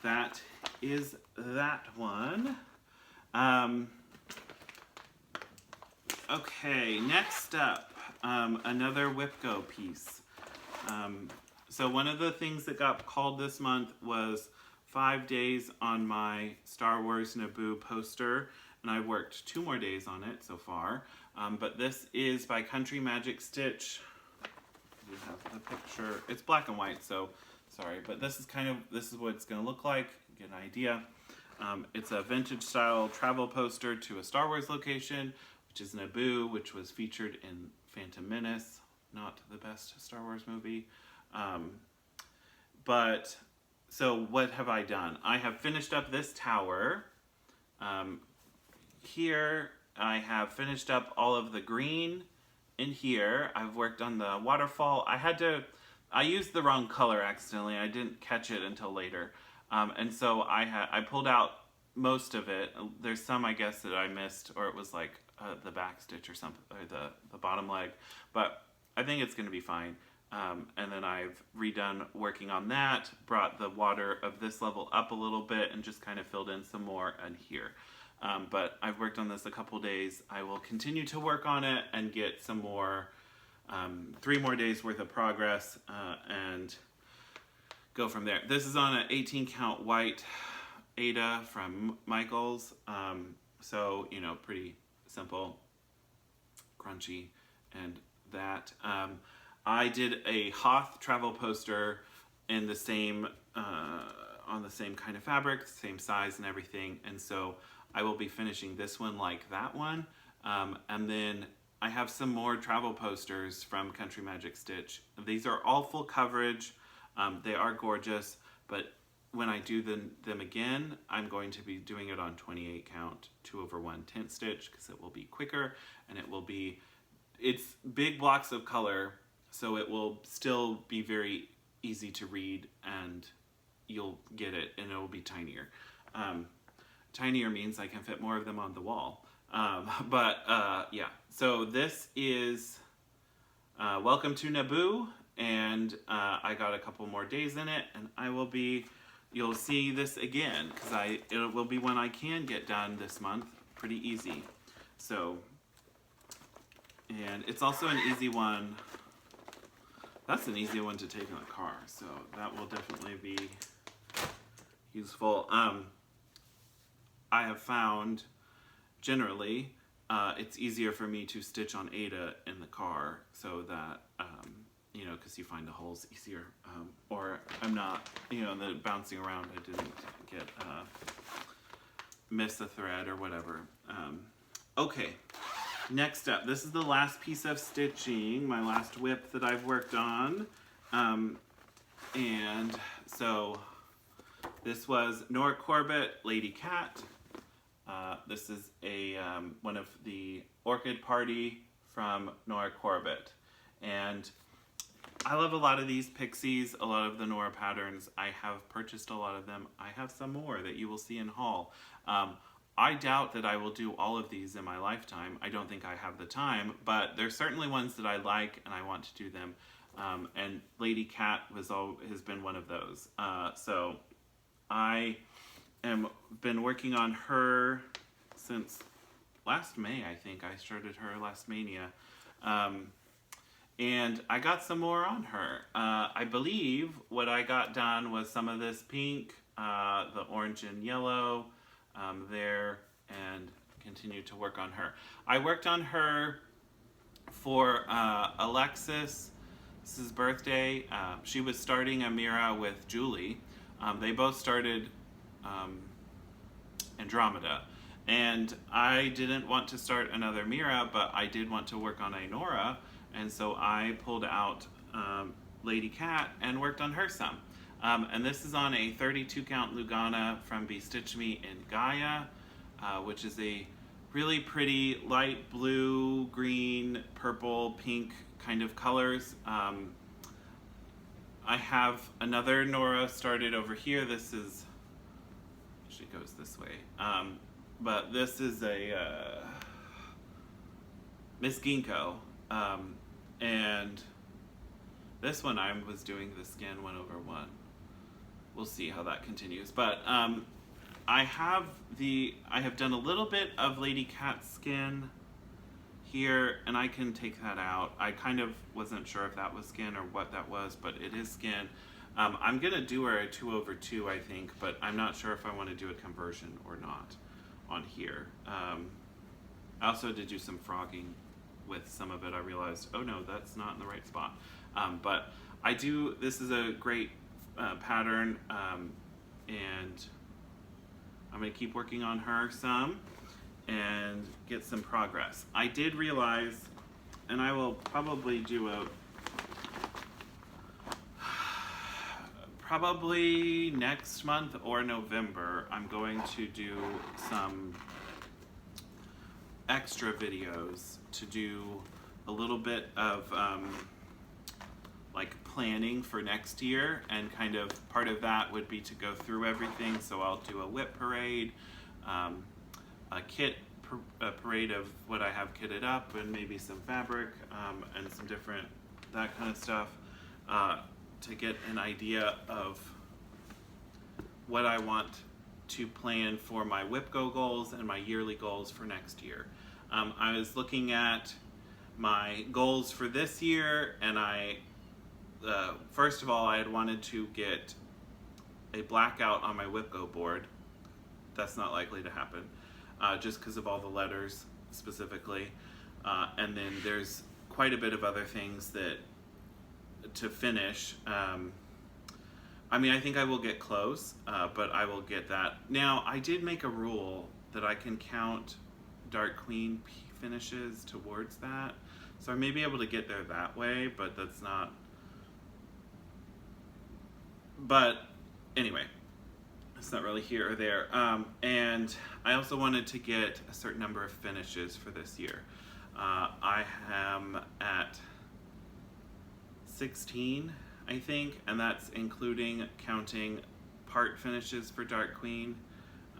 that is that one. Okay, next up, another Whipco piece. So one of the things that got called this month was 5 days on my Star Wars Naboo poster, and I worked 2 more days on it so far. But this is by Country Magic Stitch. You have the picture. It's black and white, so sorry, but this is what it's going to look like. Get an idea. It's a vintage style travel poster to a Star Wars location, which is Naboo, which was featured in Phantom Menace, not the best Star Wars movie. But so what have I done? I have finished up this tower. Here I have finished up all of the green in here. I've worked on the waterfall. I used the wrong color accidentally. I didn't catch it until later. And so I pulled out most of it. There's some, I guess, that I missed, or it was like the back stitch or something, or the bottom leg. But I think it's going to be fine. And then I've redone working on that, brought the water of this level up a little bit, and just kind of filled in some more in here. But I've worked on this a couple days. I will continue to work on it and get some more 3 more days worth of progress, and go from there. This is on an 18 count white Ada from Michaels. So, you know, pretty simple, crunchy, and that. I did a Hoth travel poster in the same, on the same kind of fabric, same size and everything. And so I will be finishing this one like that one. And then I have some more travel posters from Country Magic Stitch. These are all full coverage. They are gorgeous, but when I do them again, I'm going to be doing it on 28 count 2/1 tint stitch, because it will be quicker, and it will be, it's big blocks of color, so it will still be very easy to read, and you'll get it, and it will be tinier. Tinier means I can fit more of them on the wall. Yeah, so this is Welcome to Naboo, and I got a couple more days in it, and I will be, you'll see this again, because it will be one I can get done this month pretty easy. So, and it's also an easy one, that's an easy one to take in the car, so that will definitely be useful. I have found generally it's easier for me to stitch on Ada in the car, so that you know, because you find the holes easier, or I'm not, you know, the bouncing around, I didn't get miss a thread or whatever. Okay, next up, this is the last piece of stitching, my last whip that I've worked on, and so this was Nora Corbett, Lady Cat. This is a one of the Orchid Party from Nora Corbett, and I love a lot of these pixies, a lot of the Nora patterns. I have purchased a lot of them. I have some more that you will see in haul. I doubt that I will do all of these in my lifetime. I don't think I have the time, but there's certainly ones that I like and I want to do them. And Lady Cat has been one of those. So I am been working on her since last May, I think. I started her last Mania. And I got some more on her. I believe what I got done was some of this pink, the orange and yellow there, and continued to work on her. I worked on her for Alexis's birthday. She was starting a Mira with Julie. They both started Andromeda. And I didn't want to start another Mira, but I did want to work on a Nora, and so I pulled out Lady Cat and worked on her some. And this is on a 32 count Lugana from Be Stitch Me in Gaia, which is a really pretty light blue, green, purple, pink kind of colors. I have another Nora started over here. This is, she goes this way. But this is a Miss Ginkgo, and this one I was doing the skin 1/1. We'll see how that continues. But I have done a little bit of Lady Cat skin here, and I can take that out. I kind of wasn't sure if that was skin or what that was, but it is skin. I'm gonna do her a 2/2, I think, but I'm not sure if I want to do a conversion or not on here. I also did do some frogging with some of it. I realized, oh no, that's not in the right spot. But I do, this is a great pattern, and I'm gonna keep working on her some and get some progress. I did realize, and I will probably do probably next month or November, I'm going to do some extra videos to do a little bit of like planning for next year, and kind of part of that would be to go through everything. So I'll do a whip parade, a kit parade of what I have kitted up, and maybe some fabric, and some different, that kind of stuff, to get an idea of what I want to plan for my WhipGo goals and my yearly goals for next year. I was looking at my goals for this year, and first of all, I had wanted to get a blackout on my Whipco board. That's not likely to happen, just because of all the letters specifically. And then there's quite a bit of other things that to finish. I mean, I think I will get close, but I will get that. Now, I did make a rule that I can count Dark Queen finishes towards that. So I may be able to get there that way, but that's not... But anyway, it's not really here or there. And I also wanted to get a certain number of finishes for this year. I am at 16, I think, and that's including counting part finishes for Dark Queen.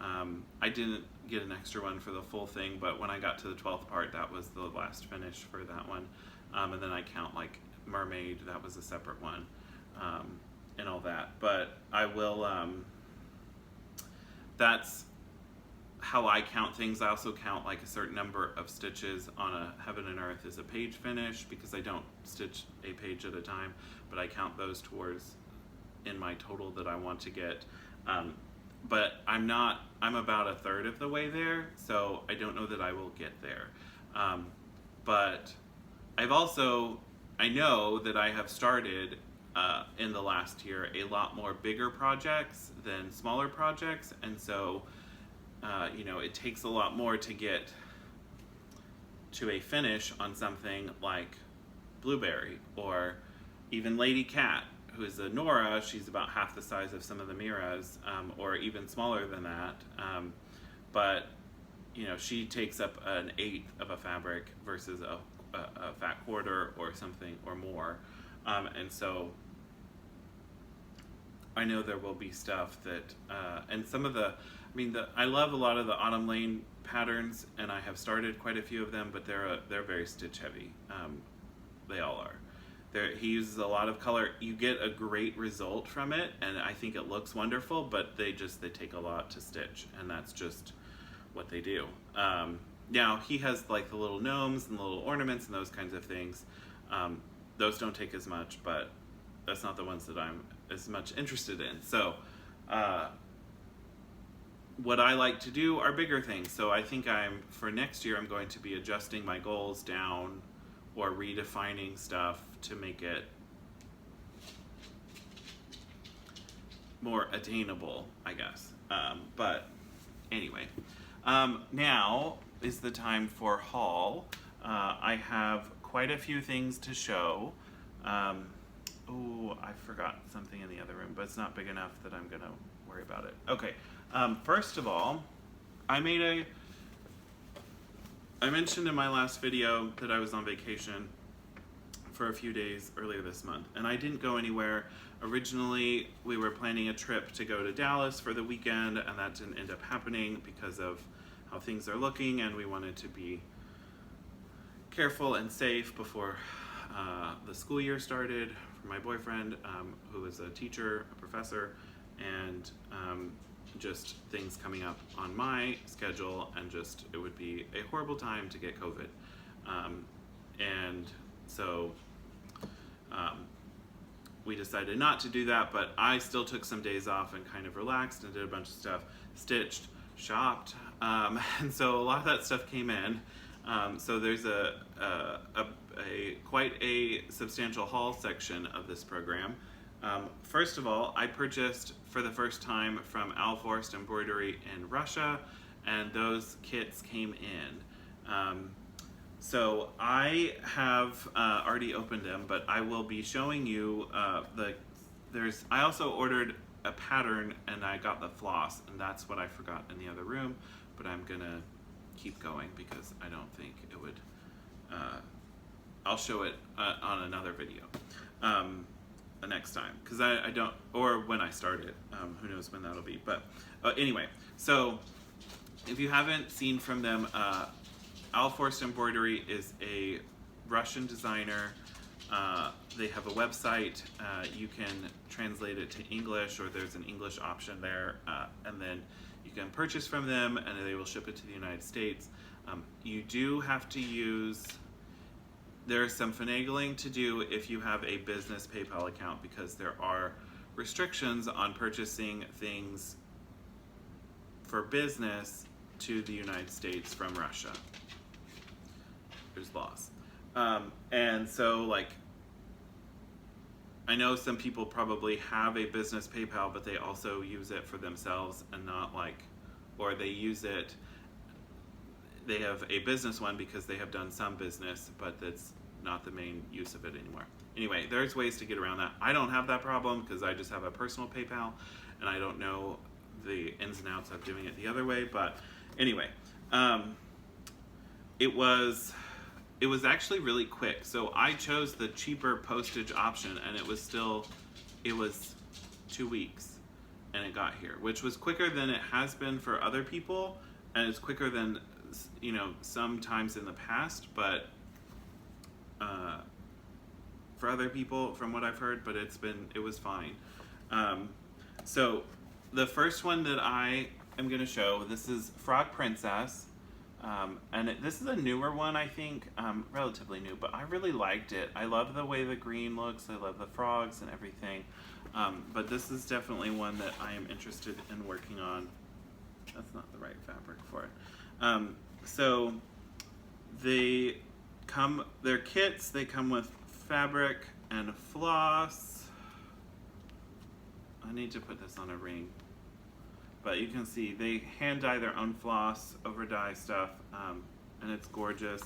I didn't get an extra one for the full thing, but when I got to the 12th part, that was the last finish for that one. And then I count like Mermaid, that was a separate one, and all that. But I will, that's how I count things. I also count like a certain number of stitches on a Heaven and Earth as a page finish, because I don't stitch a page at a time, but I count those towards in my total that I want to get. But I'm about a third of the way there, so I don't know that I will get there. But I know that I have started in the last year a lot more bigger projects than smaller projects, and so you know, it takes a lot more to get to a finish on something like Blueberry, or even Lady Cat, who is a Nora. She's about half the size of some of the Miras, or even smaller than that. But you know, she takes up an eighth of a fabric versus a fat quarter or something or more. And so I know there will be stuff that, and some of the, I love a lot of the Autumn Lane patterns, and I have started quite a few of them, but they're very stitch heavy. They all are. He uses a lot of color. You get a great result from it, and I think it looks wonderful, but they take a lot to stitch, and that's just what they do. Now, he has like the little gnomes and the little ornaments and those kinds of things. Those don't take as much, but that's not the ones that I'm as much interested in. So what I like to do are bigger things. So I think for next year, I'm going to be adjusting my goals down or redefining stuff to make it more attainable, I guess. But anyway, now is the time for haul. I have quite a few things to show. Oh, I forgot something in the other room, but it's not big enough that I'm gonna worry about it. Okay, first of all, I mentioned in my last video that I was on vacation for a few days earlier this month, and I didn't go anywhere. Originally, we were planning a trip to go to Dallas for the weekend, and that didn't end up happening because of how things are looking, and we wanted to be careful and safe before the school year started for my boyfriend, who is a teacher, a professor, and just things coming up on my schedule, and just it would be a horrible time to get COVID. And so we decided not to do that, but I still took some days off and kind of relaxed and did a bunch of stuff, stitched, shopped, and so a lot of that stuff came in. So there's quite a substantial haul section of this program. First of all, I purchased for the first time from Alford Embroidery in Russia, and those kits came in. So I have already opened them, but I will be showing you I also ordered a pattern, and I got the floss, and that's what I forgot in the other room, but I'm gonna keep going because I don't think it would, I'll show it on another video the next time, because I don't, or when I start it, who knows when that'll be, but anyway, so if you haven't seen from them, Alford Embroidery is a Russian designer. They have a website. You can translate it to English, or there's an English option there, and then you can purchase from them, and they will ship it to the United States. You do have to use there's some finagling to do if you have a business PayPal account, because there are restrictions on purchasing things for business to the United States from Russia. There's laws. And so, like, I know some people probably have a business PayPal, but they also use it for themselves and not like, or they use it, they have a business one because they have done some business, but that's not the main use of it anymore. Anyway, there's ways to get around that. I don't have that problem because I just have a personal PayPal and I don't know the ins and outs of doing it the other way. But anyway, it was actually really quick. So I chose the cheaper postage option, and it was 2 weeks and it got here, which was quicker than it has been for other people, and it's quicker than, you know, sometimes in the past, but for other people from what I've heard, but it was fine. So the first one that I am going to show, this is Frog Princess. And this is a newer one, I think, relatively new, but I really liked it. I love the way the green looks. I love the frogs and everything. But this is definitely one that I am interested in working on. That's not the right fabric for it. So they're kits. They come with fabric and floss. I need to put this on a ring. But you can see they hand dye their own floss, over dye stuff, and it's gorgeous.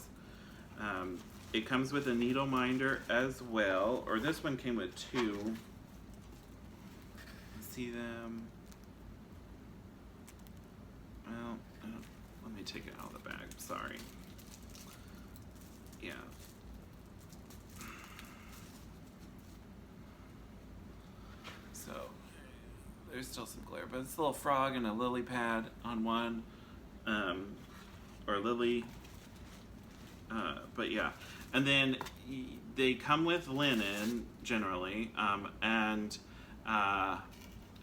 It comes with a needle minder as well, or this one came with 2. See them? Well, let me take it out of the bag, sorry. Yeah. So, there's still some glare, but it's a little frog and a lily pad on one, or lily, but yeah. And then they come with linen, generally, and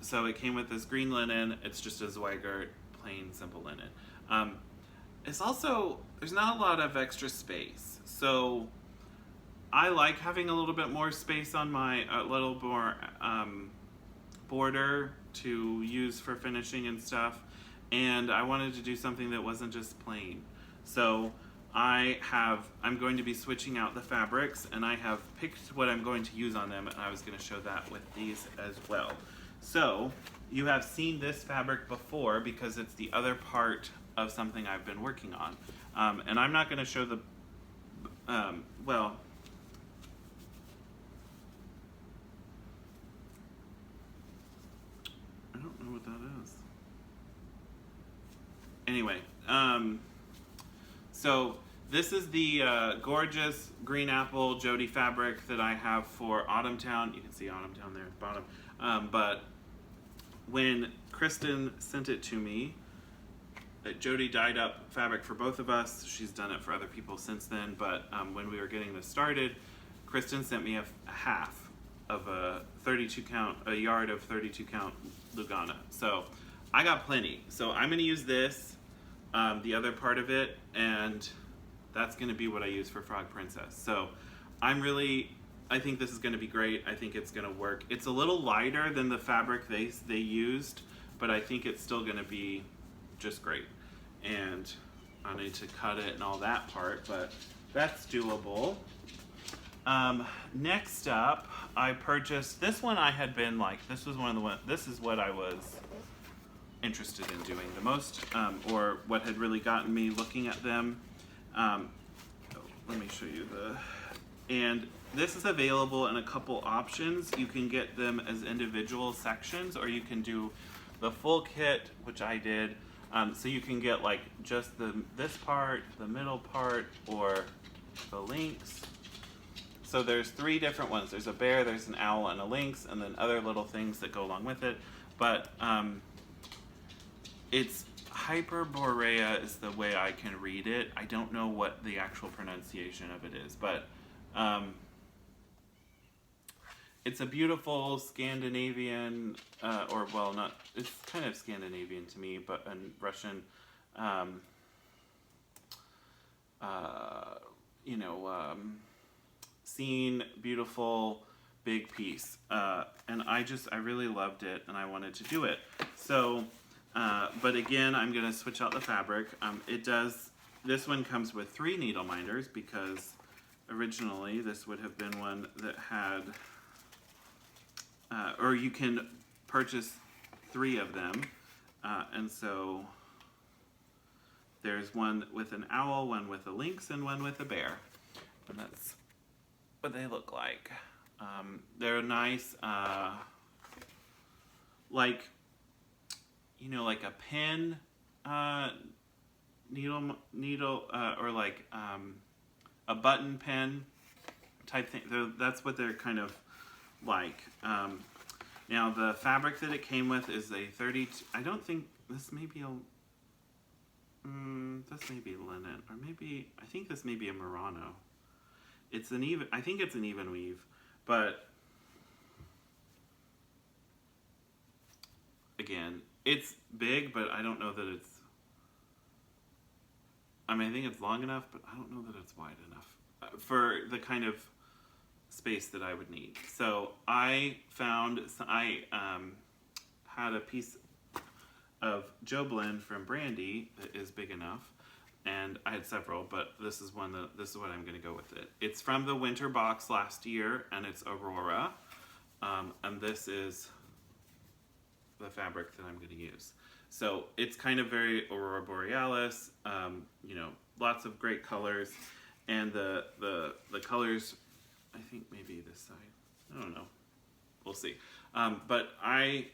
so it came with this green linen. It's just a Zweigart, plain, simple linen. It's also, there's not a lot of extra space, so I like having a little bit more space on my, a little more border to use for finishing and stuff, and I wanted to do something that wasn't just plain. So I'm going to be switching out the fabrics, and I have picked what I'm going to use on them, and I was going to show that with these as well. So you have seen this fabric before because it's the other part of something I've been working on, and I'm not going to show the well, I don't know what that is. Anyway, so this is the gorgeous green apple Jody fabric that I have for Autumntown. You can see Autumntown there at the bottom. But when Kristen sent it to me, Jody dyed up fabric for both of us. She's done it for other people since then. But when we were getting this started, Kristen sent me a half of a 32 count, a yard of 32 count Lugana. So I got plenty. So I'm going to use this, the other part of it, and that's going to be what I use for Frog Princess. So I think this is going to be great. I think it's going to work. It's a little lighter than the fabric they used, but I think it's still going to be just great. And I need to cut it and all that part, but that's doable. Next up, I purchased this one. I had been like, this was one of the ones, this is what I was interested in doing the most, or what had really gotten me looking at them. Let me show you and this is available in a couple options. You can get them as individual sections, or you can do the full kit, which I did. So you can get like just this part, the middle part, or the lynx. So there's 3 different ones. There's a bear, there's an owl, and a lynx, and then other little things that go along with it. But it's Hyperborea is the way I can read it. I don't know what the actual pronunciation of it is, but it's a beautiful Scandinavian, or well, not, it's kind of Scandinavian to me, but in Russian, scene, beautiful, big piece. And I really loved it, and I wanted to do it. So, but again, I'm going to switch out the fabric. This one comes with 3 needle minders, because originally this would have been one that had, or you can purchase 3 of them. And so there's one with an owl, one with a lynx, and one with a bear. And that's what they look like. They're nice, like, you know, like a pen needle, or like a button pen type thing. That's what they're kind of like. Now the fabric that it came with is a 30. I don't think this may be this may be linen, or maybe I think this may be a Murano. It's an even. I think it's an even weave, but again, it's big, but I don't know that it's. I mean, I think it's long enough, but I don't know that it's wide enough for the kind of space that I would need. So I had a piece of Joe Blend from Brandy that is big enough, and I had several, but this is what I'm going to go with it. It's from the winter box last year, and it's Aurora, and this is the fabric that I'm going to use. So it's kind of very Aurora Borealis, you know, lots of great colors, and the colors, I think maybe this side, I don't know, we'll see. But I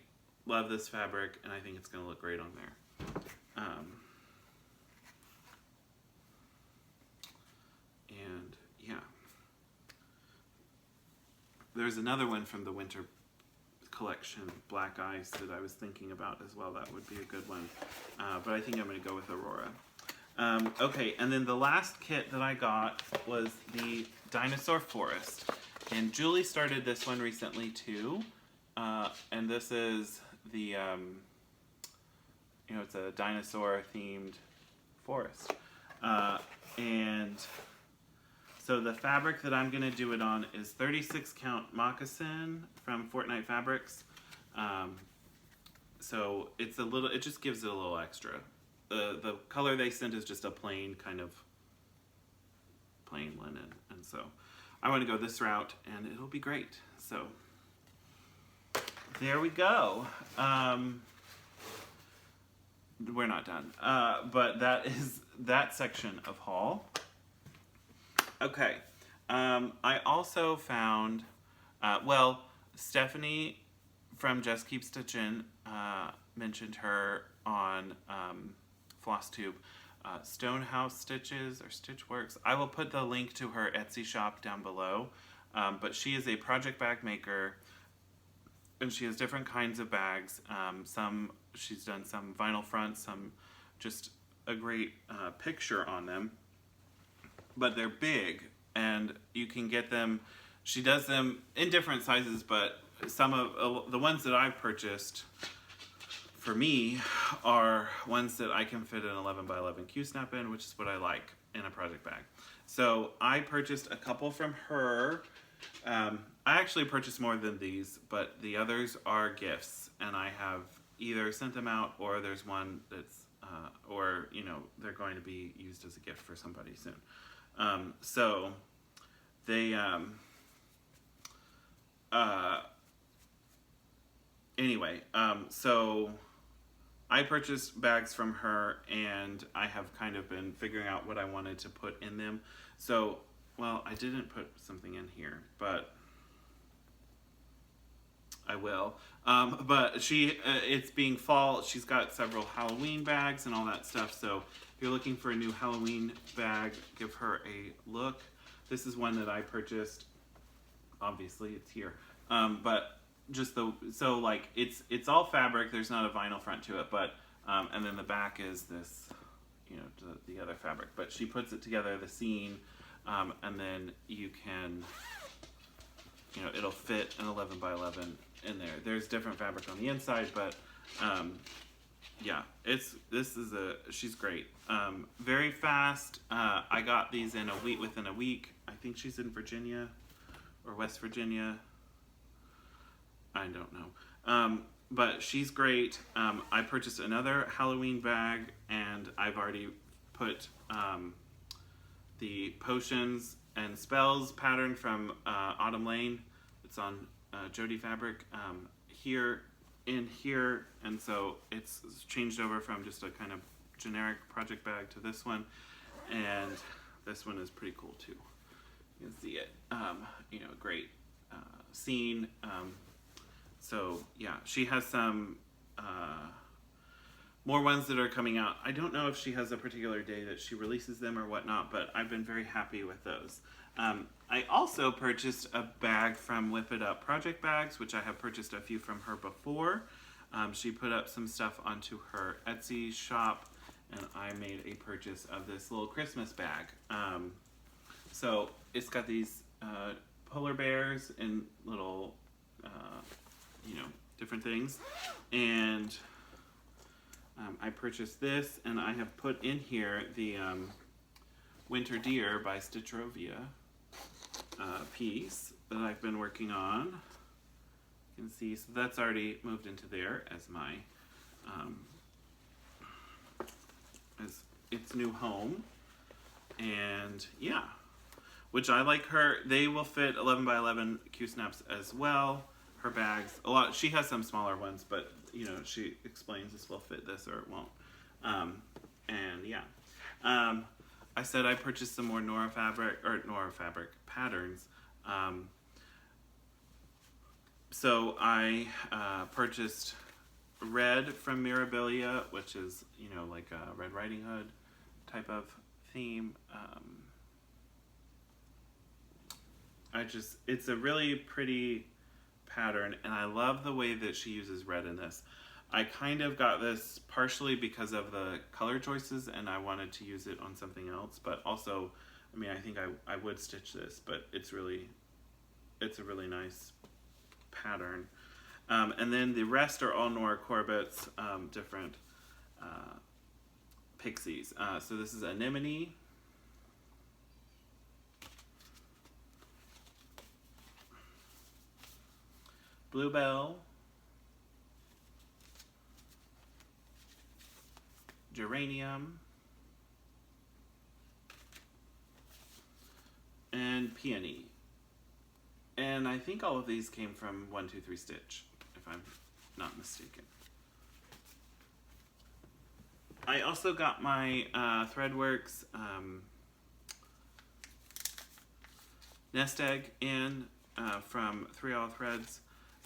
love this fabric, and I think it's going to look great on there. And yeah, there's another one from the winter collection, Black Ice, that I was thinking about as well. That would be a good one, but I think I'm going to go with Aurora. Okay, and then the last kit that I got was the Dinosaur Forest, and Julie started this one recently too, and this is the you know, it's a dinosaur themed forest, and so the fabric that I'm going to do it on is 36 count moccasin from Fortnite Fabrics. So it just gives it a little extra. The color they sent is just a plain linen, and so I want to go this route, and it'll be great. So there we go. We're not done, but that is that section of haul. Okay, I also found, well, Stephanie from Just Keep Stitchin' mentioned her on Flosstube, Stonehouse Stitches or Stitchworks. I will put the link to her Etsy shop down below, but she is a project bag maker, and she has different kinds of bags. She's done some vinyl fronts, some just a great picture on them. But they're big, and you can get them. She does them in different sizes, but some of the ones that I've purchased for me are ones that I can fit an 11 by 11 Q-snap in, which is what I like in a project bag. So I purchased a couple from her. I actually purchased more than these, but the others are gifts, and I have either sent them out, or there's one that's, or you know, they're going to be used as a gift for somebody soon. So they, anyway, so I purchased bags from her, and I have kind of been figuring out what I wanted to put in them. So, well, I didn't put something in here, but I will. But it's being fall. She's got several Halloween bags and all that stuff. So if you're looking for a new Halloween bag, give her a look. This is one that I purchased. Obviously, it's here. But just so like it's all fabric. There's not a vinyl front to it, but and then the back is this, you know, the other fabric. But she puts it together, the scene, and then you can, you know, it'll fit an 11 by 11 in there. There's different fabric on the inside, but yeah, she's great. Very fast. I got these within a week. I think she's in Virginia or West Virginia. I don't know. But she's great. I purchased another Halloween bag, and I've already put the potions and spells pattern from Autumn Lane. It's on Jody fabric here, and so it's changed over from just a kind of generic project bag to this one, and this one is pretty cool too. You can see it, you know, great scene. So yeah, she has some more ones that are coming out. I don't know if she has a particular day that she releases them or whatnot, but I've been very happy with those. I also purchased a bag from Whip It Up Project Bags, which I have purchased a few from her before. She put up some stuff onto her Etsy shop, and I made a purchase of this little Christmas bag. So it's got these polar bears and little, you know, different things. And I purchased this, and I have put in here the Winter Deer by Stitcherovia piece that I've been working on. You can see, so that's already moved into there as my as its new home. And yeah, which I like her. They will fit 11 by 11 Q snaps as well. Her bags, a lot. She has some smaller ones, but you know, she explains this will fit this or it won't. And yeah, I said I purchased some more Nora fabric patterns. So I purchased red from Mirabilia, which is, you know, like a Red Riding Hood type of theme. It's a really pretty pattern, and I love the way that she uses red in this. I kind of got this partially because of the color choices, and I wanted to use it on something else, but also, I mean, I think I would stitch this, but it's a really nice pattern. And then the rest are all Nora Corbett's different pixies. So this is Anemone, Bluebell, Geranium, and Peony. And I think all of these came from 123 Stitch, if I'm not mistaken. I also got my Threadworks nest egg in from 3 All Threads.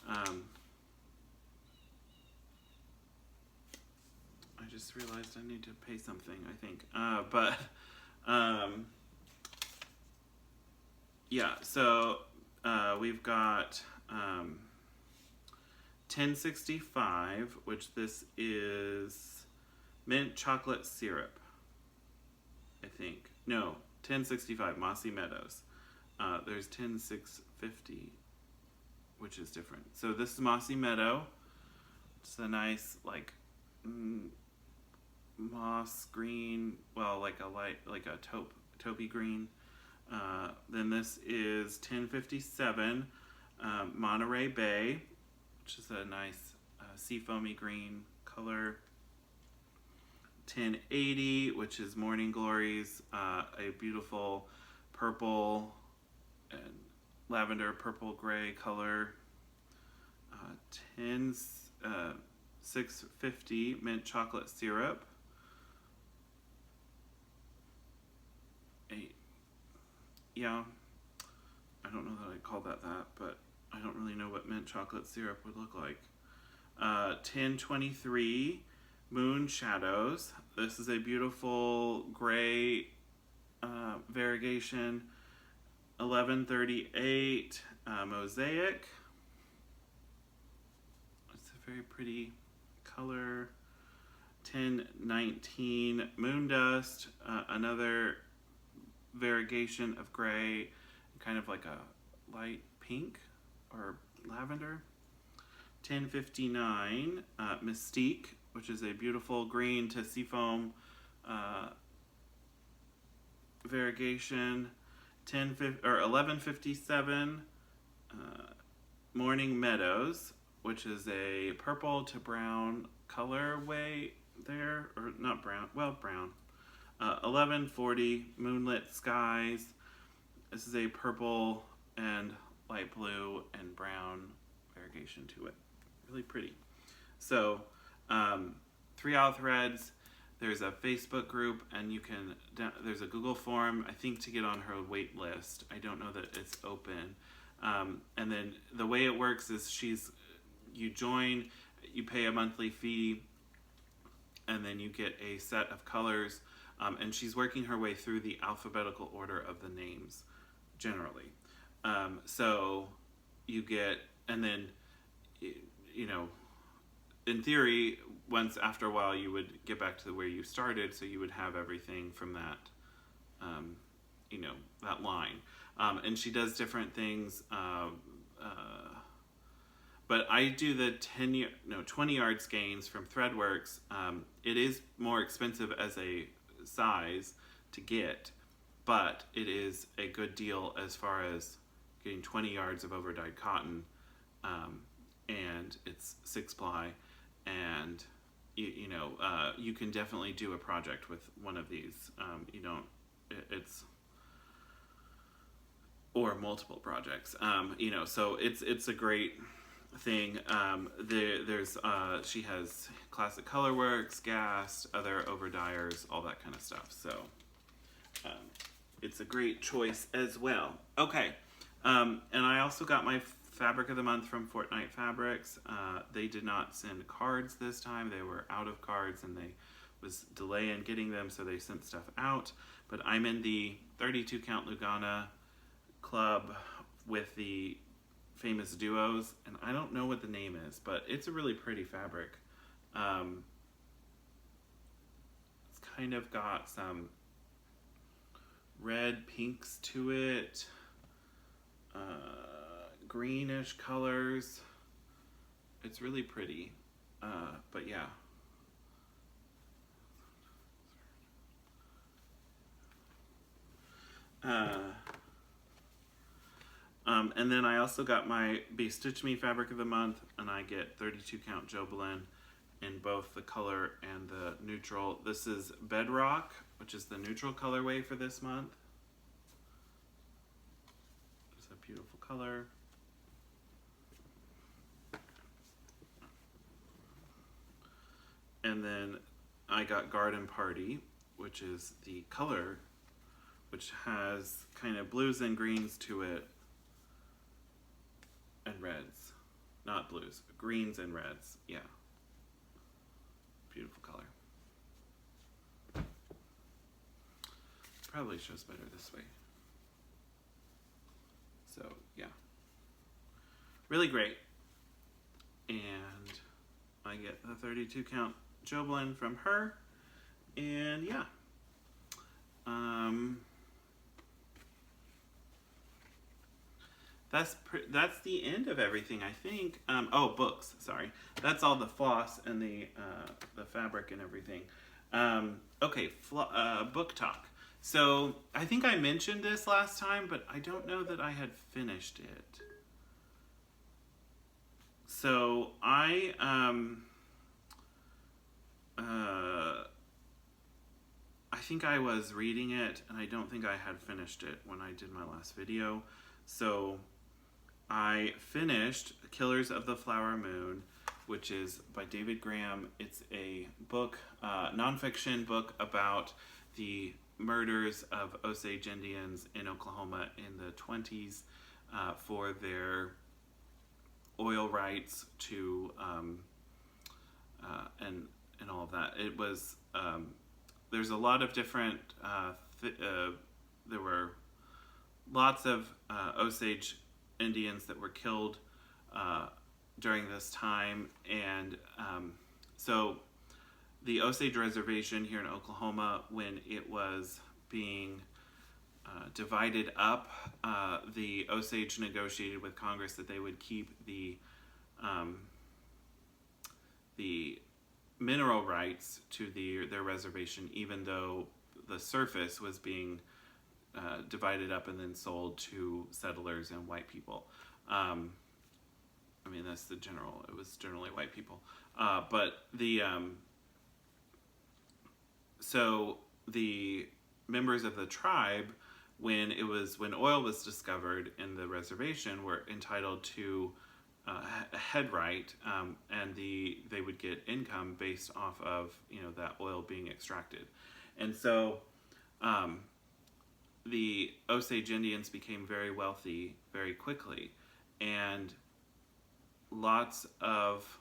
I just realized I need to pay something, I think. Yeah, so we've got 1065, which this is mint chocolate syrup, I think. No, 1065, Mossy Meadows. There's 10650, which is different. So this is Mossy Meadow. It's a nice, like, moss green, well, like a light, like a taupey green. Then this is 1057, Monterey Bay, which is a nice seafoamy green color. 1080, which is Morning Glories, a beautiful purple and lavender purple gray color. 650, mint chocolate syrup. Yeah, I don't know that I'd call that, but I don't really know what mint chocolate syrup would look like. 1023, Moon Shadows. This is a beautiful gray variegation. 1138, Mosaic. It's a very pretty color. 1019, Moon Dust. Another variegation of gray, kind of like a light pink or lavender. 1059, Mystique, which is a beautiful green to seafoam variegation. 1157 Morning Meadows, which is a purple to brown colorway there, or not brown, well, brown. 1140 Moonlit Skies. This is a purple and light blue and brown variegation to it. Really pretty. So, 3 out threads. There's a Facebook group, and you can. There's a Google form, I think, to get on her wait list. I don't know that it's open. And then the way it works is you join, you pay a monthly fee, and then you get a set of colors. And she's working her way through the alphabetical order of the names, generally. So you get, and then, you know, in theory, once after a while, you would get back to where you started, so you would have everything from that, you know, that line. And she does different things, but I do the 20 yard skeins from Threadworks. It is more expensive as a size to get, but it is a good deal as far as getting 20 yards of overdyed cotton, and it's 6-ply, and you can definitely do a project with one of these. Or multiple projects. So it's a great thing. She has Classic Colorworks, Gas, other overdyers, all that kind of stuff. So it's a great choice as well. Okay, and I also got my Fabric of the Month from Fortnite Fabrics. They did not send cards this time. They were out of cards, and they was delay in getting them, so they sent stuff out. But I'm in the 32 count Lugana club with the famous duos, and I don't know what the name is, but it's a really pretty fabric. It's kind of got some red pinks to it, greenish colors. It's really pretty, but yeah. And then I also got my Be Stitch Me Fabric of the Month, and I get 32 count Jobelin in both the color and the neutral. This is Bedrock, which is the neutral colorway for this month. It's a beautiful color. And then I got Garden Party, which is the color, which has kind of blues and greens to it, and reds. Not blues, greens and reds. Yeah. Beautiful color. Probably shows better this way. So, yeah. Really great. And I get the 32 count Jobelin from her. And yeah. That's the end of everything, I think. Books. Sorry, that's all the floss and the fabric and everything. Book talk. So I think I mentioned this last time, but I don't know that I had finished it. So I think I was reading it, and I don't think I had finished it when I did my last video. So I finished Killers of the Flower Moon, which is by David Graham. It's a book, nonfiction book about the murders of Osage Indians in Oklahoma in the 20s for their oil rights to and all of that. It was there's a lot of different there were lots of Osage Indians that were killed during this time, and so the Osage Reservation here in Oklahoma, when it was being divided up, the Osage negotiated with Congress that they would keep the mineral rights to their reservation, even though the surface was being divided up and then sold to settlers and white people. I mean, that's the general, it was generally white people. But so the members of the tribe, when oil was discovered in the reservation, were entitled to a head right, and they would get income based off of that oil being extracted. And so the Osage Indians became very wealthy very quickly, and lots of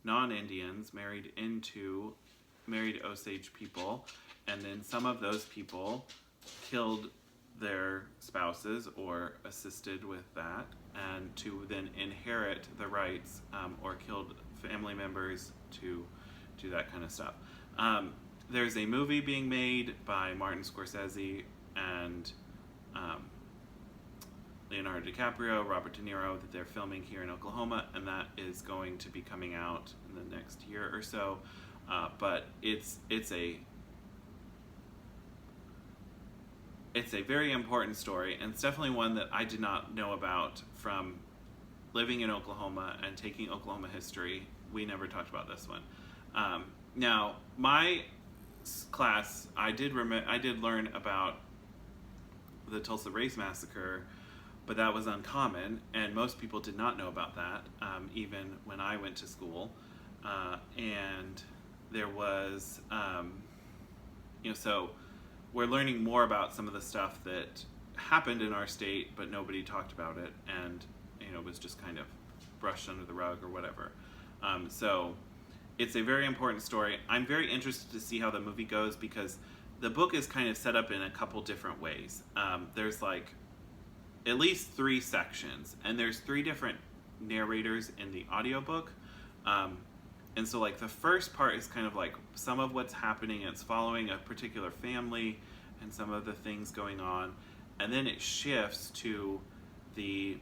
non-Indians married Osage people, and then some of those people killed their spouses or assisted with that, and to then inherit the rights, or killed family members to do that kind of stuff. There's a movie being made by Martin Scorsese and Leonardo DiCaprio, Robert De Niro, that they're filming here in Oklahoma, and that is going to be coming out in the next year or so. But it's a very important story, and it's definitely one that I did not know about from living in Oklahoma and taking Oklahoma history. We never talked about this one. Now, my class, I did learn about the Tulsa Race Massacre, but that was uncommon, and most people did not know about that, even when I went to school. And there was, so we're learning more about some of the stuff that happened in our state, but nobody talked about it, and was just kind of brushed under the rug or whatever. So it's a very important story. I'm very interested to see how the movie goes, because the book is kind of set up in a couple different ways. There's like at least 3 sections, and there's 3 different narrators in the audiobook. And so like the first part is kind of like some of what's happening. It's following a particular family and some of the things going on. And then it shifts to the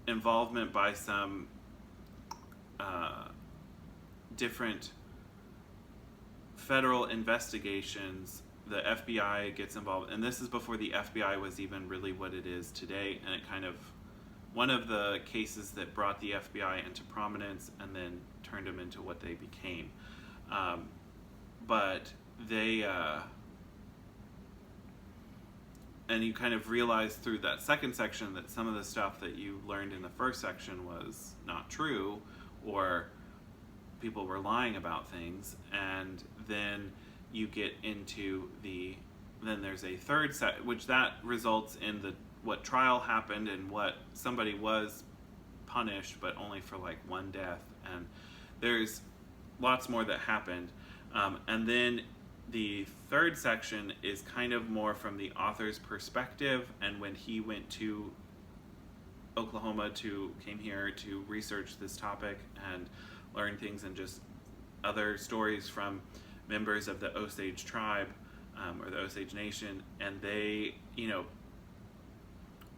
involvement by some different federal investigations. The FBI gets involved, and this is before the FBI was even really what it is today, and it kind of, one of the cases that brought the FBI into prominence and then turned them into what they became. But they, and you kind of realize through that second section that some of the stuff that you learned in the first section was not true, or people were lying about things, and then you get into then there's a third set, which that results in what trial happened and what somebody was punished, but only for like 1 death, and there's lots more that happened. And then the third section is kind of more from the author's perspective, and when he went to Oklahoma came here to research this topic and learn things, and just other stories from members of the Osage tribe, or the Osage Nation, and they,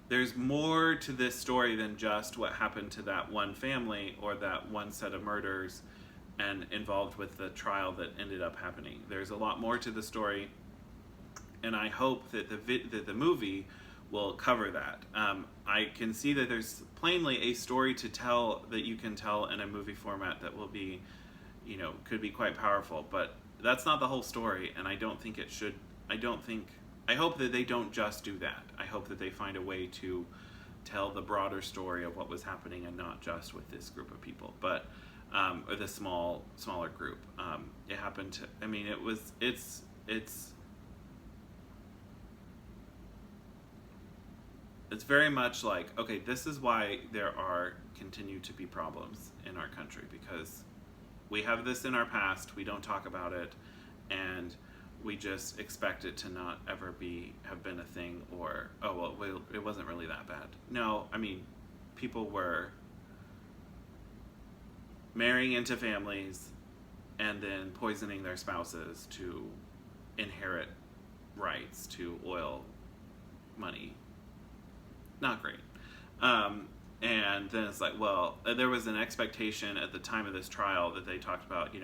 there's more to this story than just what happened to that one family or that one set of murders and involved with the trial that ended up happening. There's a lot more to the story, and I hope that the movie will cover that. I can see that there's plainly a story to tell that you can tell in a movie format that will be, could be quite powerful, but that's not the whole story, and I don't think it should. I hope that they don't just do that. I hope that they find a way to tell the broader story of what was happening, and not just with this group of people, but or the smaller group. It happened to. I mean, it's very much like, okay, this is why there continue to be problems in our country, because we have this in our past, we don't talk about it, and we just expect it to not ever have been a thing, or, oh, well, it wasn't really that bad. No, I mean, people were marrying into families and then poisoning their spouses to inherit rights to oil money. Not great. And then it's like, well, there was an expectation at the time of this trial that they talked about,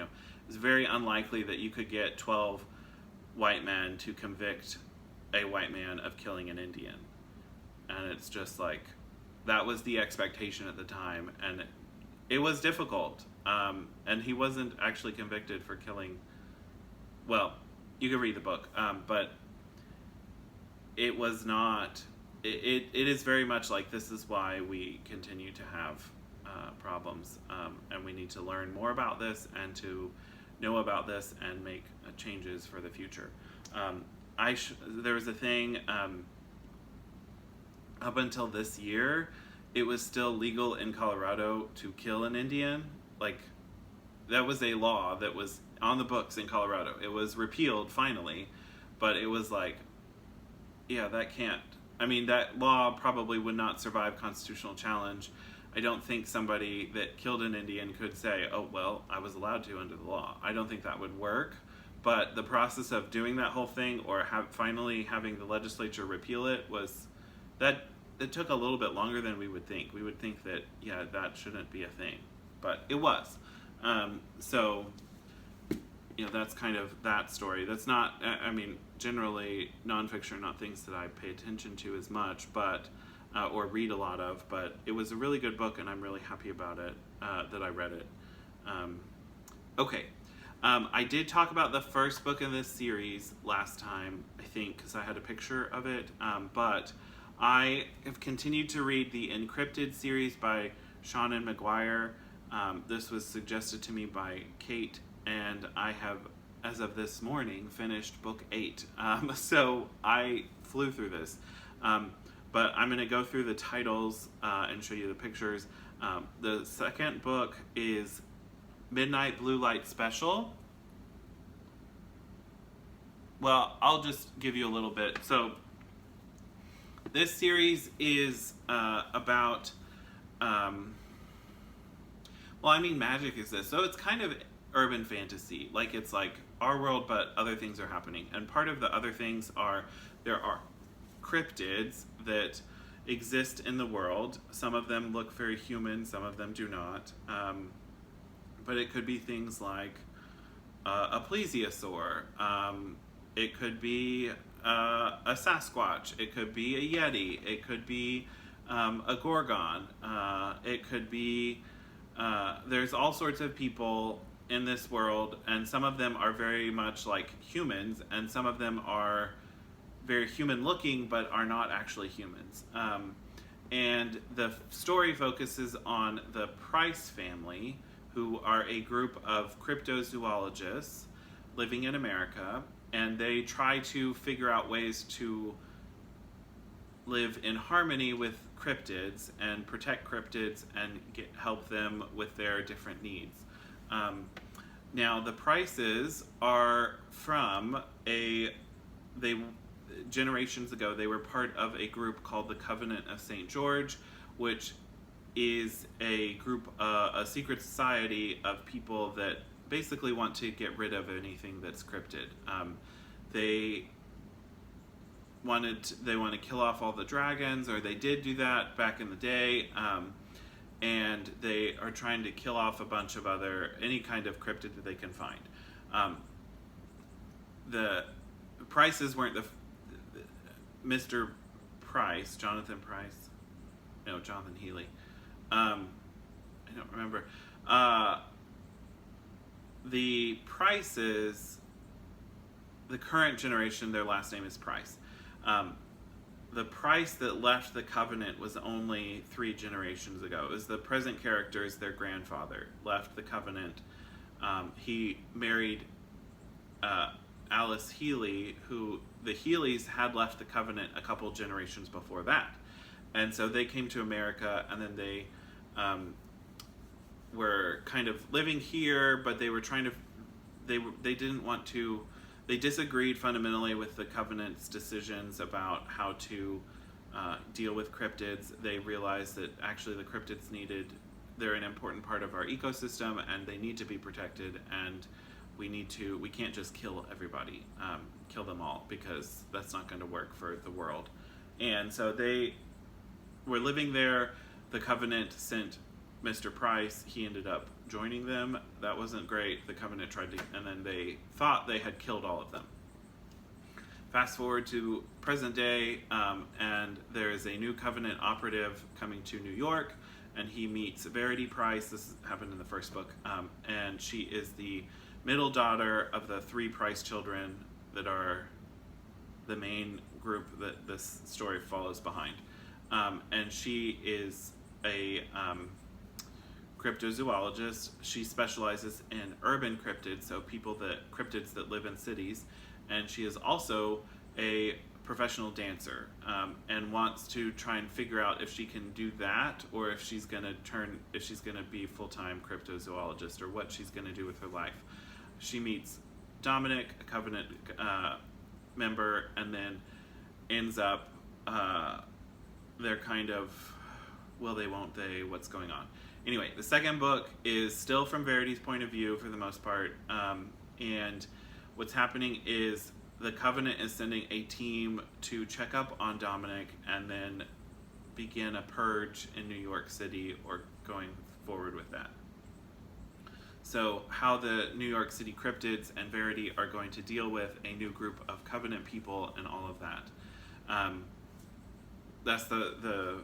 it's very unlikely that you could get 12 white men to convict a white man of killing an Indian. And it's just like, that was the expectation at the time, and it was difficult. And he wasn't actually convicted for killing, well, you can read the book, but it was not, it is very much like, this is why we continue to have problems, and we need to learn more about this and to know about this and make changes for the future. There was a thing, up until this year, it was still legal in Colorado to kill an Indian. Like, that was a law that was on the books in Colorado. It was repealed finally, but it was like, yeah, that can't, I mean, that law probably would not survive constitutional challenge. I don't think somebody that killed an Indian could say, oh, well, I was allowed to under the law. I don't think that would work. But the process of doing that whole thing, or finally having the legislature repeal it, it took a little bit longer than we would think. We would think that, yeah, that shouldn't be a thing, but it was. So, you know, that's kind of that story. That's not, I mean, generally nonfiction are not things that I pay attention to as much, but or read a lot of, but it was a really good book, and I'm really happy about it, that I read it. Okay. I did talk about the first book in this series last time, I think, because I had a picture of it, but I have continued to read the Encrypted series by Seanan McGuire. This was suggested to me by Kate, and I have, as of this morning, finished book 8. So I flew through this. But I'm going to go through the titles and show you the pictures. The second book is Midnight Blue Light Special. Well, I'll just give you a little bit. So this series is about, well, I mean, magic exists. So it's kind of urban fantasy. Like, it's like our world, but other things are happening. And part of the other things are, there are cryptids that exist in the world. Some of them look very human, some of them do not. But it could be things like a plesiosaur. It could be a Sasquatch. It could be a Yeti. It could be a Gorgon. It could be, there's all sorts of people in this world, and some of them are very much like humans, and some of them are very human looking but are not actually humans. And the story focuses on the Price family, who are a group of cryptozoologists living in America, and they try to figure out ways to live in harmony with cryptids and protect cryptids and help them with their different needs. Now, the Prices are from generations ago, they were part of a group called the Covenant of St. George, which is a group, a secret society of people that basically want to get rid of anything that's cryptid. They want to kill off all the dragons, or they did do that back in the day, and they are trying to kill off a bunch of any kind of cryptid that they can find. The Prices weren't Mr. Price, Jonathan Price, no, Jonathan Healy. I don't remember. The Prices, the current generation, their last name is Price. The Price that left the Covenant was only 3 generations ago. It was the present characters, their grandfather left the Covenant. He married Alice Healy, who the Healys had left the Covenant a couple generations before that. And so they came to America, and then they were kind of living here, but they were trying to, they didn't want to, they disagreed fundamentally with the Covenant's decisions about how to deal with cryptids. They realized that actually the cryptids they're an important part of our ecosystem, and they need to be protected, and we can't just kill everybody, kill them all, because that's not going to work for the world. And so they were living there. The Covenant sent Mr. Price. He ended up joining them. That wasn't great. The Covenant tried to, and then they thought they had killed all of them. Fast forward to present day, and there is a new Covenant operative coming to New York, and he meets Verity Price. This happened in the first book, and she is the middle daughter of the 3 Price children that are the main group that this story follows behind. And she is a cryptozoologist. She specializes in urban cryptids, so cryptids that live in cities, and she is also a professional dancer, and wants to try and figure out if she can do that, or if she's gonna be full-time cryptozoologist, or what she's gonna do with her life. She meets Dominic, a Covenant member, and then ends up they're kind of will they, won't they, what's going on. Anyway, the second book is still from Verity's point of view for the most part, and what's happening is the Covenant is sending a team to check up on Dominic and then begin a purge in New York City, or going forward with that. So how the New York City cryptids and Verity are going to deal with a new group of Covenant people and all of that. That's the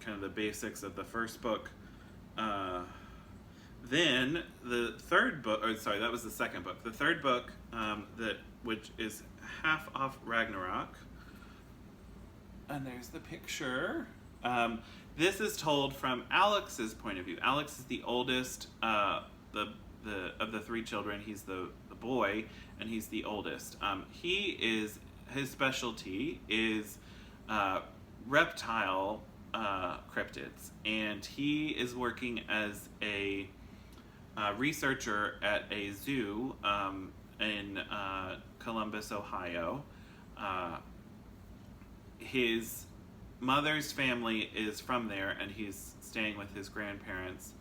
kind of the basics of the first book. Then the third book, that was the second book. The third book, which is half off Ragnarok, and there's the picture. This is told from Alex's point of view. Alex is the oldest, of the 3 children. He's the boy, and he's the oldest. His specialty is reptile cryptids, and he is working as a researcher at a zoo in Columbus, Ohio. His mother's family is from there, and he's staying with his grandparents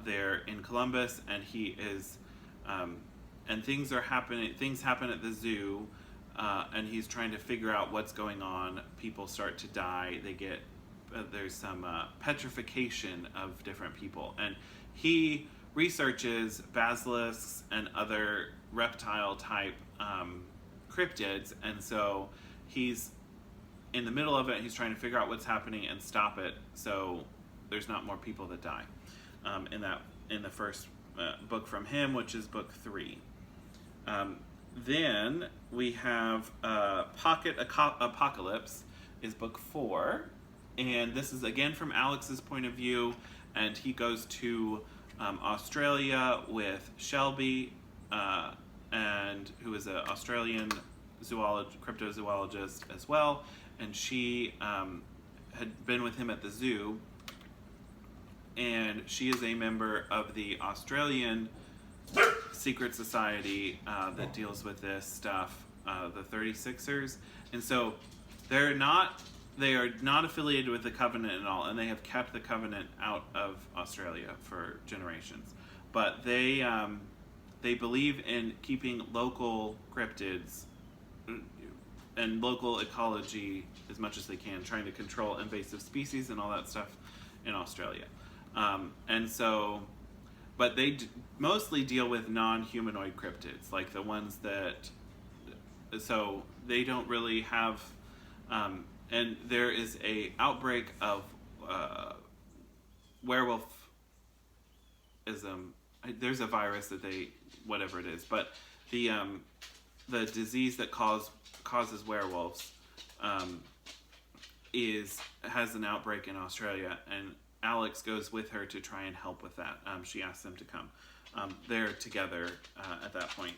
there in Columbus, and he is and things happen at the zoo, and he's trying to figure out what's going on. People start to die. There's some petrification of different people, and he researches basilisks and other reptile type cryptids, and so he's in the middle of it. He's trying to figure out what's happening and stop it, so there's not more people that die in the first book from him, which is book 3. Then we have Pocket Apocalypse is book 4, and this is again from Alex's point of view, and he goes to Australia with Shelby, and who is an Australian cryptozoologist as well, and she had been with him at the zoo, and she is a member of the Australian secret society that deals with this stuff, the 36ers, and so they are not affiliated with the Covenant at all, and they have kept the Covenant out of Australia for generations. But they believe in keeping local cryptids and local ecology as much as they can, trying to control invasive species and all that stuff in Australia. But they mostly deal with non-humanoid cryptids, like the ones that, so they don't really have, and there is a outbreak of werewolfism. There's a virus that whatever it is, but the disease that causes werewolves has an outbreak in Australia, and Alex goes with her to try and help with that. She asks them to come. They're together at that point,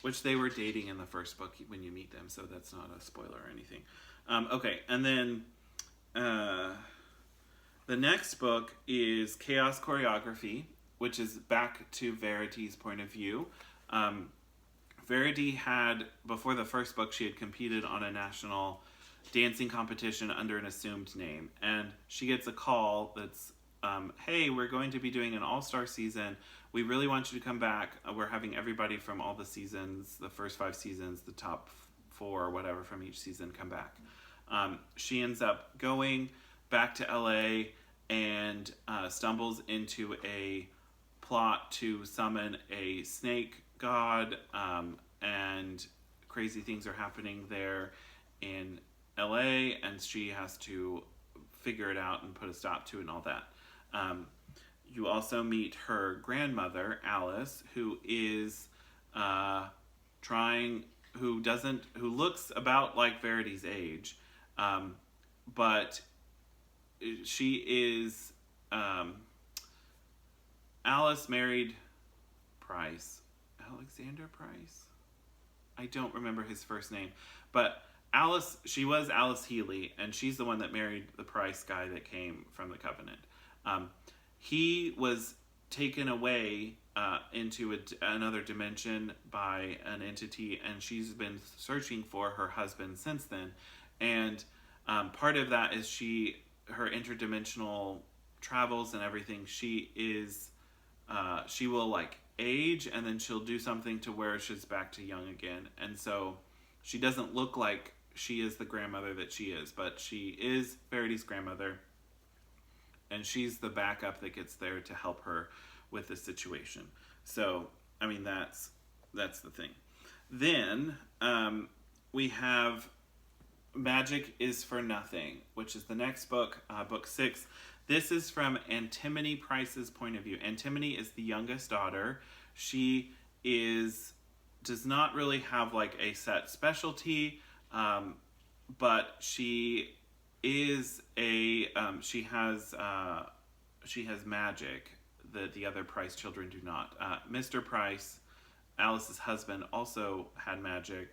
which they were dating in the first book when you meet them, so that's not a spoiler or anything. Okay, and then the next book is Chaos Choreography, which is back to Verity's point of view. Verity had, before the first book, she had competed on a national dancing competition under an assumed name, and she gets a call that's, hey, we're going to be doing an all-star season. We really want you to come back. We're having everybody from all the seasons, the first 5 seasons, the top 4 or whatever from each season come back. She ends up going back to LA and stumbles into a plot to summon a snake God, and crazy things are happening there in LA, and she has to figure it out and put a stop to it and all that. You also meet her grandmother, Alice, who is who looks about like Verity's age, but she is, Alice married Alexander Price? I don't remember his first name, but she was Alice Healy, and she's the one that married the Price guy that came from the Covenant. He was taken away into another dimension by an entity, and she's been searching for her husband since then. And part of that is her interdimensional travels and everything. She will like age, and then she'll do something to where she's back to young again. And so she doesn't look like she is the grandmother that she is, but she is Verity's grandmother. And she's the backup that gets there to help her with the situation. So, I mean, that's the thing. Then we have Magic is for Nothing, which is the next book, book 6. This is from Antimony Price's point of view. Antimony is the youngest daughter. She does not really have like a set specialty, but she is she has magic that the other Price children do not. Mr. Price, Alice's husband, also had magic,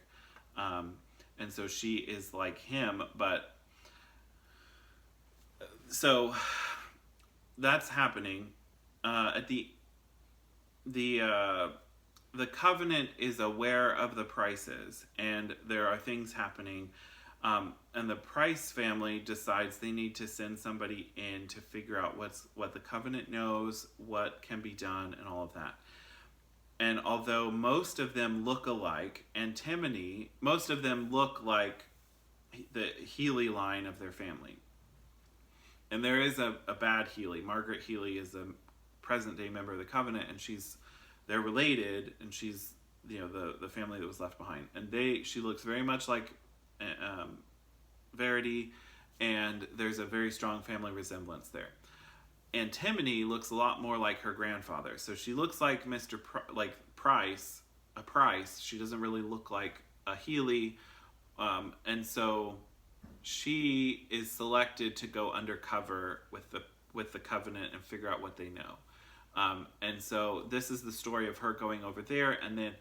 and so she is like him. But so that's happening. At the Covenant is aware of the Prices, and there are things happening. And the Price family decides they need to send somebody in to figure out what the Covenant knows, what can be done, and all of that. And although most of them look alike, Antimony, most of them look like the Healy line of their family. And there is a bad Healy. Margaret Healy is a present-day member of the Covenant, and they're related, and she's the family that was left behind. And she looks very much like Verity, and there's a very strong family resemblance there. Antimony looks a lot more like her grandfather, so she looks like Price, a Price. She doesn't really look like a Healy, and so she is selected to go undercover with the Covenant and figure out what they know. And so this is the story of her going over there, and then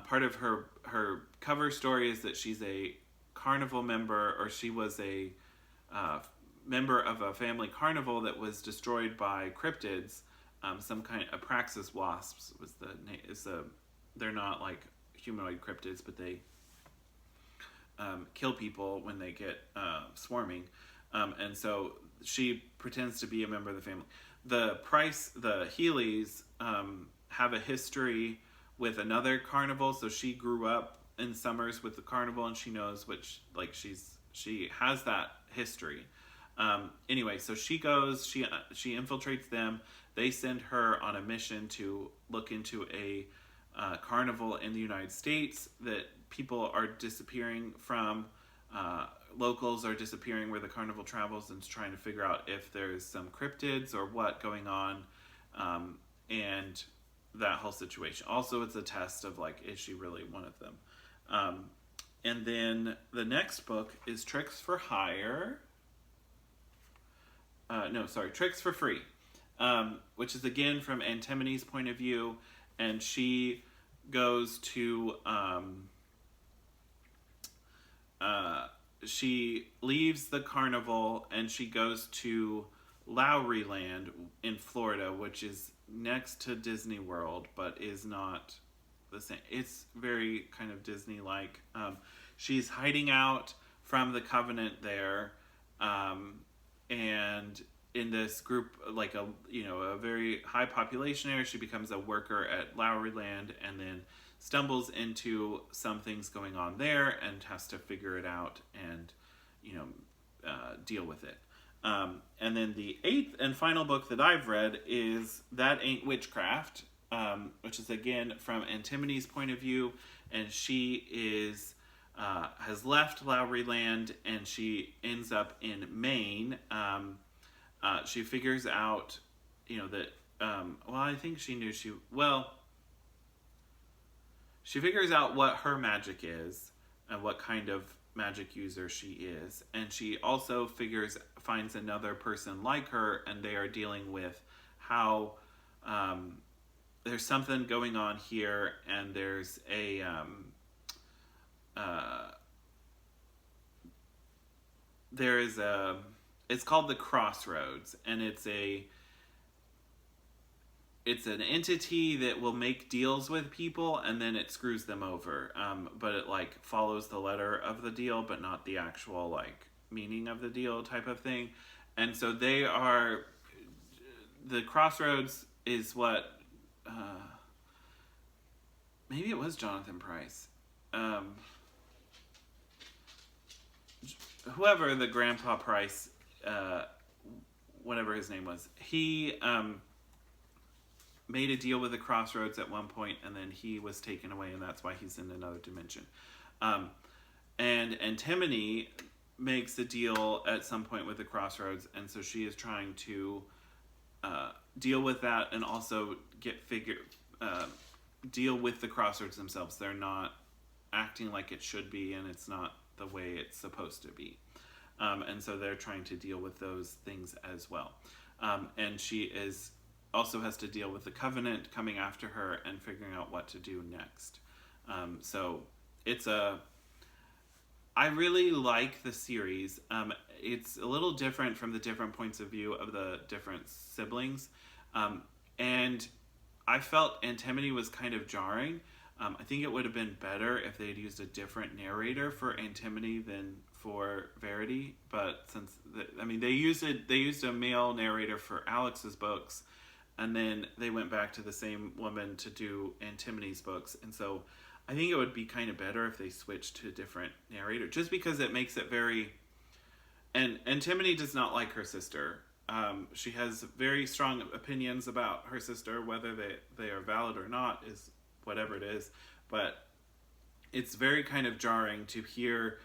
part of her cover story is that she's a carnival member, or she was a member of a family carnival that was destroyed by cryptids. Some kind of Apraxis wasps was the name. They're not like humanoid cryptids, but they kill people when they get swarming. And so she pretends to be a member of the family. The Healys have a history with another carnival, so she grew up in summers with the carnival, and she knows she has that history. Anyway, so she goes, she infiltrates them. They send her on a mission to look into a carnival in the United States that people are disappearing from. Locals are disappearing where the carnival travels, and trying to figure out if there's some cryptids or what going on, and that whole situation. Also, it's a test of is she really one of them? And then the next book is Tricks for Hire. Tricks for Free, which is again from Antimony's point of view, and she goes to she leaves the carnival and she goes to Lowryland in Florida, which is next to Disney World, but is not the same. It's very kind of Disney-like. She's hiding out from the Covenant there, and in this group, a very high population area, she becomes a worker at Lowryland, and then stumbles into some things going on there and has to figure it out and deal with it. And then the 8th and final book that I've read is That Ain't Witchcraft, which is again from Antimone's point of view, and she is has left Lowry Land and she ends up in Maine. She figures out, that I think she knew she figures out what her magic is and what kind of magic user she is, and she also finds another person like her, and they are dealing with how there's something going on here, and there's it's called the Crossroads, and it's an entity that will make deals with people and then it screws them over. But it follows the letter of the deal, but not the actual meaning of the deal type of thing. And so the Crossroads is what, maybe it was Jonathan Pryce. Whoever the Grandpa Pryce, whatever his name was, he, made a deal with the Crossroads at one point, and then he was taken away, and that's why he's in another dimension. And Antimony makes a deal at some point with the Crossroads, and so she is trying to deal with that and also deal with the Crossroads themselves. They're not acting like it should be, and it's not the way it's supposed to be. And so they're trying to deal with those things as well. And she also has to deal with the Covenant coming after her and figuring out what to do next. So I really like the series. It's a little different from the different points of view of the different siblings. And I felt Antimony was kind of jarring. I think it would have been better if they had used a different narrator for Antimony than for Verity. But they used a male narrator for Alex's books, and then they went back to the same woman to do Antimony's books. And so I think it would be kind of better if they switched to a different narrator, just because it makes it very... And Antimony does not like her sister. She has very strong opinions about her sister, whether they are valid or not is whatever it is. But it's very kind of jarring to hear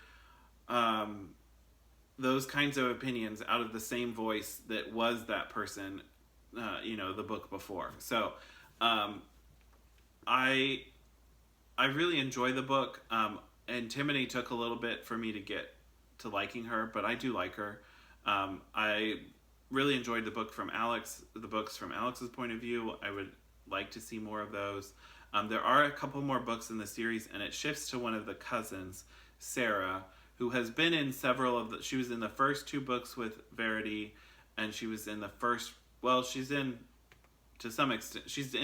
those kinds of opinions out of the same voice that was that person, the book before. So I really enjoy the book. Antimony took a little bit for me to get to liking her, but I do like her. I really enjoyed the books from Alex's point of view. I would like to see more of those. There are a couple more books in the series, and it shifts to one of the cousins, Sarah, who has been in she was in the first two books with Verity, and she was in she's in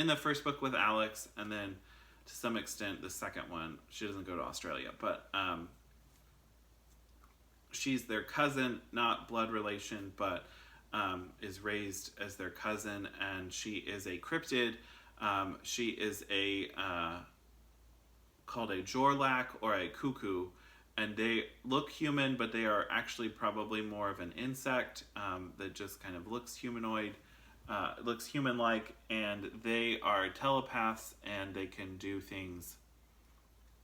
the first book with Alex, and then to some extent the second one. She doesn't go to Australia, but she's their cousin, not blood relation, but is raised as their cousin, and she is a cryptid. She is called a Jorlak or a cuckoo, and they look human, but they are actually probably more of an insect that just kind of looks humanoid, looks human-like, and they are telepaths, and they can do things.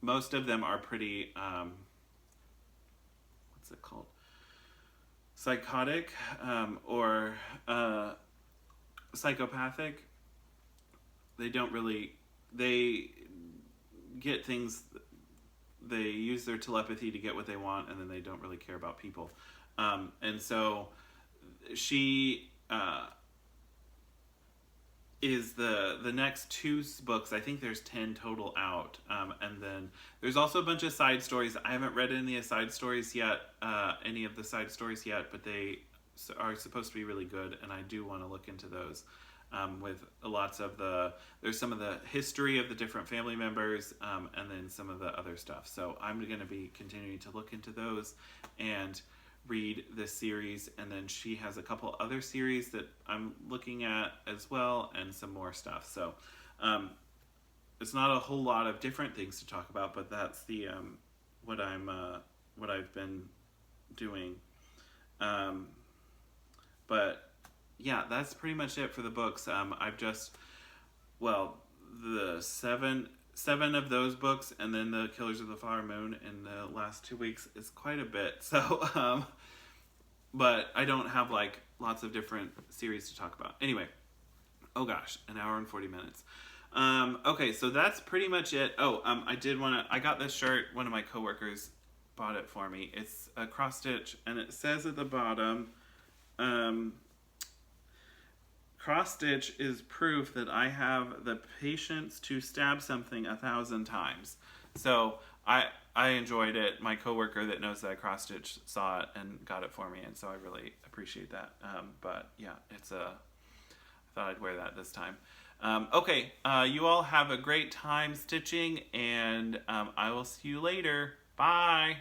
Most of them are pretty, what's it called? Psychotic, or psychopathic. They get things, they use their telepathy to get what they want, and then they don't really care about people. And so she is the next two books. I think there's 10 total out. And then there's also a bunch of side stories. I haven't read any of the side stories yet, but they are supposed to be really good, and I do want to look into those. With there's some of the history of the different family members, and then some of the other stuff. So I'm going to be continuing to look into those and read this series, and then she has a couple other series that I'm looking at as well, and some more stuff. So it's not a whole lot of different things to talk about, but that's the what I've been doing. But yeah, that's pretty much it for the books. the seven of those books, and then the Killers of the Flower Moon in the last 2 weeks is quite a bit. So, but I don't have like lots of different series to talk about. Anyway, oh gosh, an hour and 40 minutes. Okay, so that's pretty much it. Oh, I got this shirt. One of my coworkers bought it for me. It's a cross stitch, and it says at the bottom, cross stitch is proof that I have the patience to stab something 1,000 times. So I enjoyed it. My coworker that knows that I cross stitch saw it and got it for me, and so I really appreciate that. But yeah, I thought I'd wear that this time. Okay, you all have a great time stitching, and I will see you later. Bye!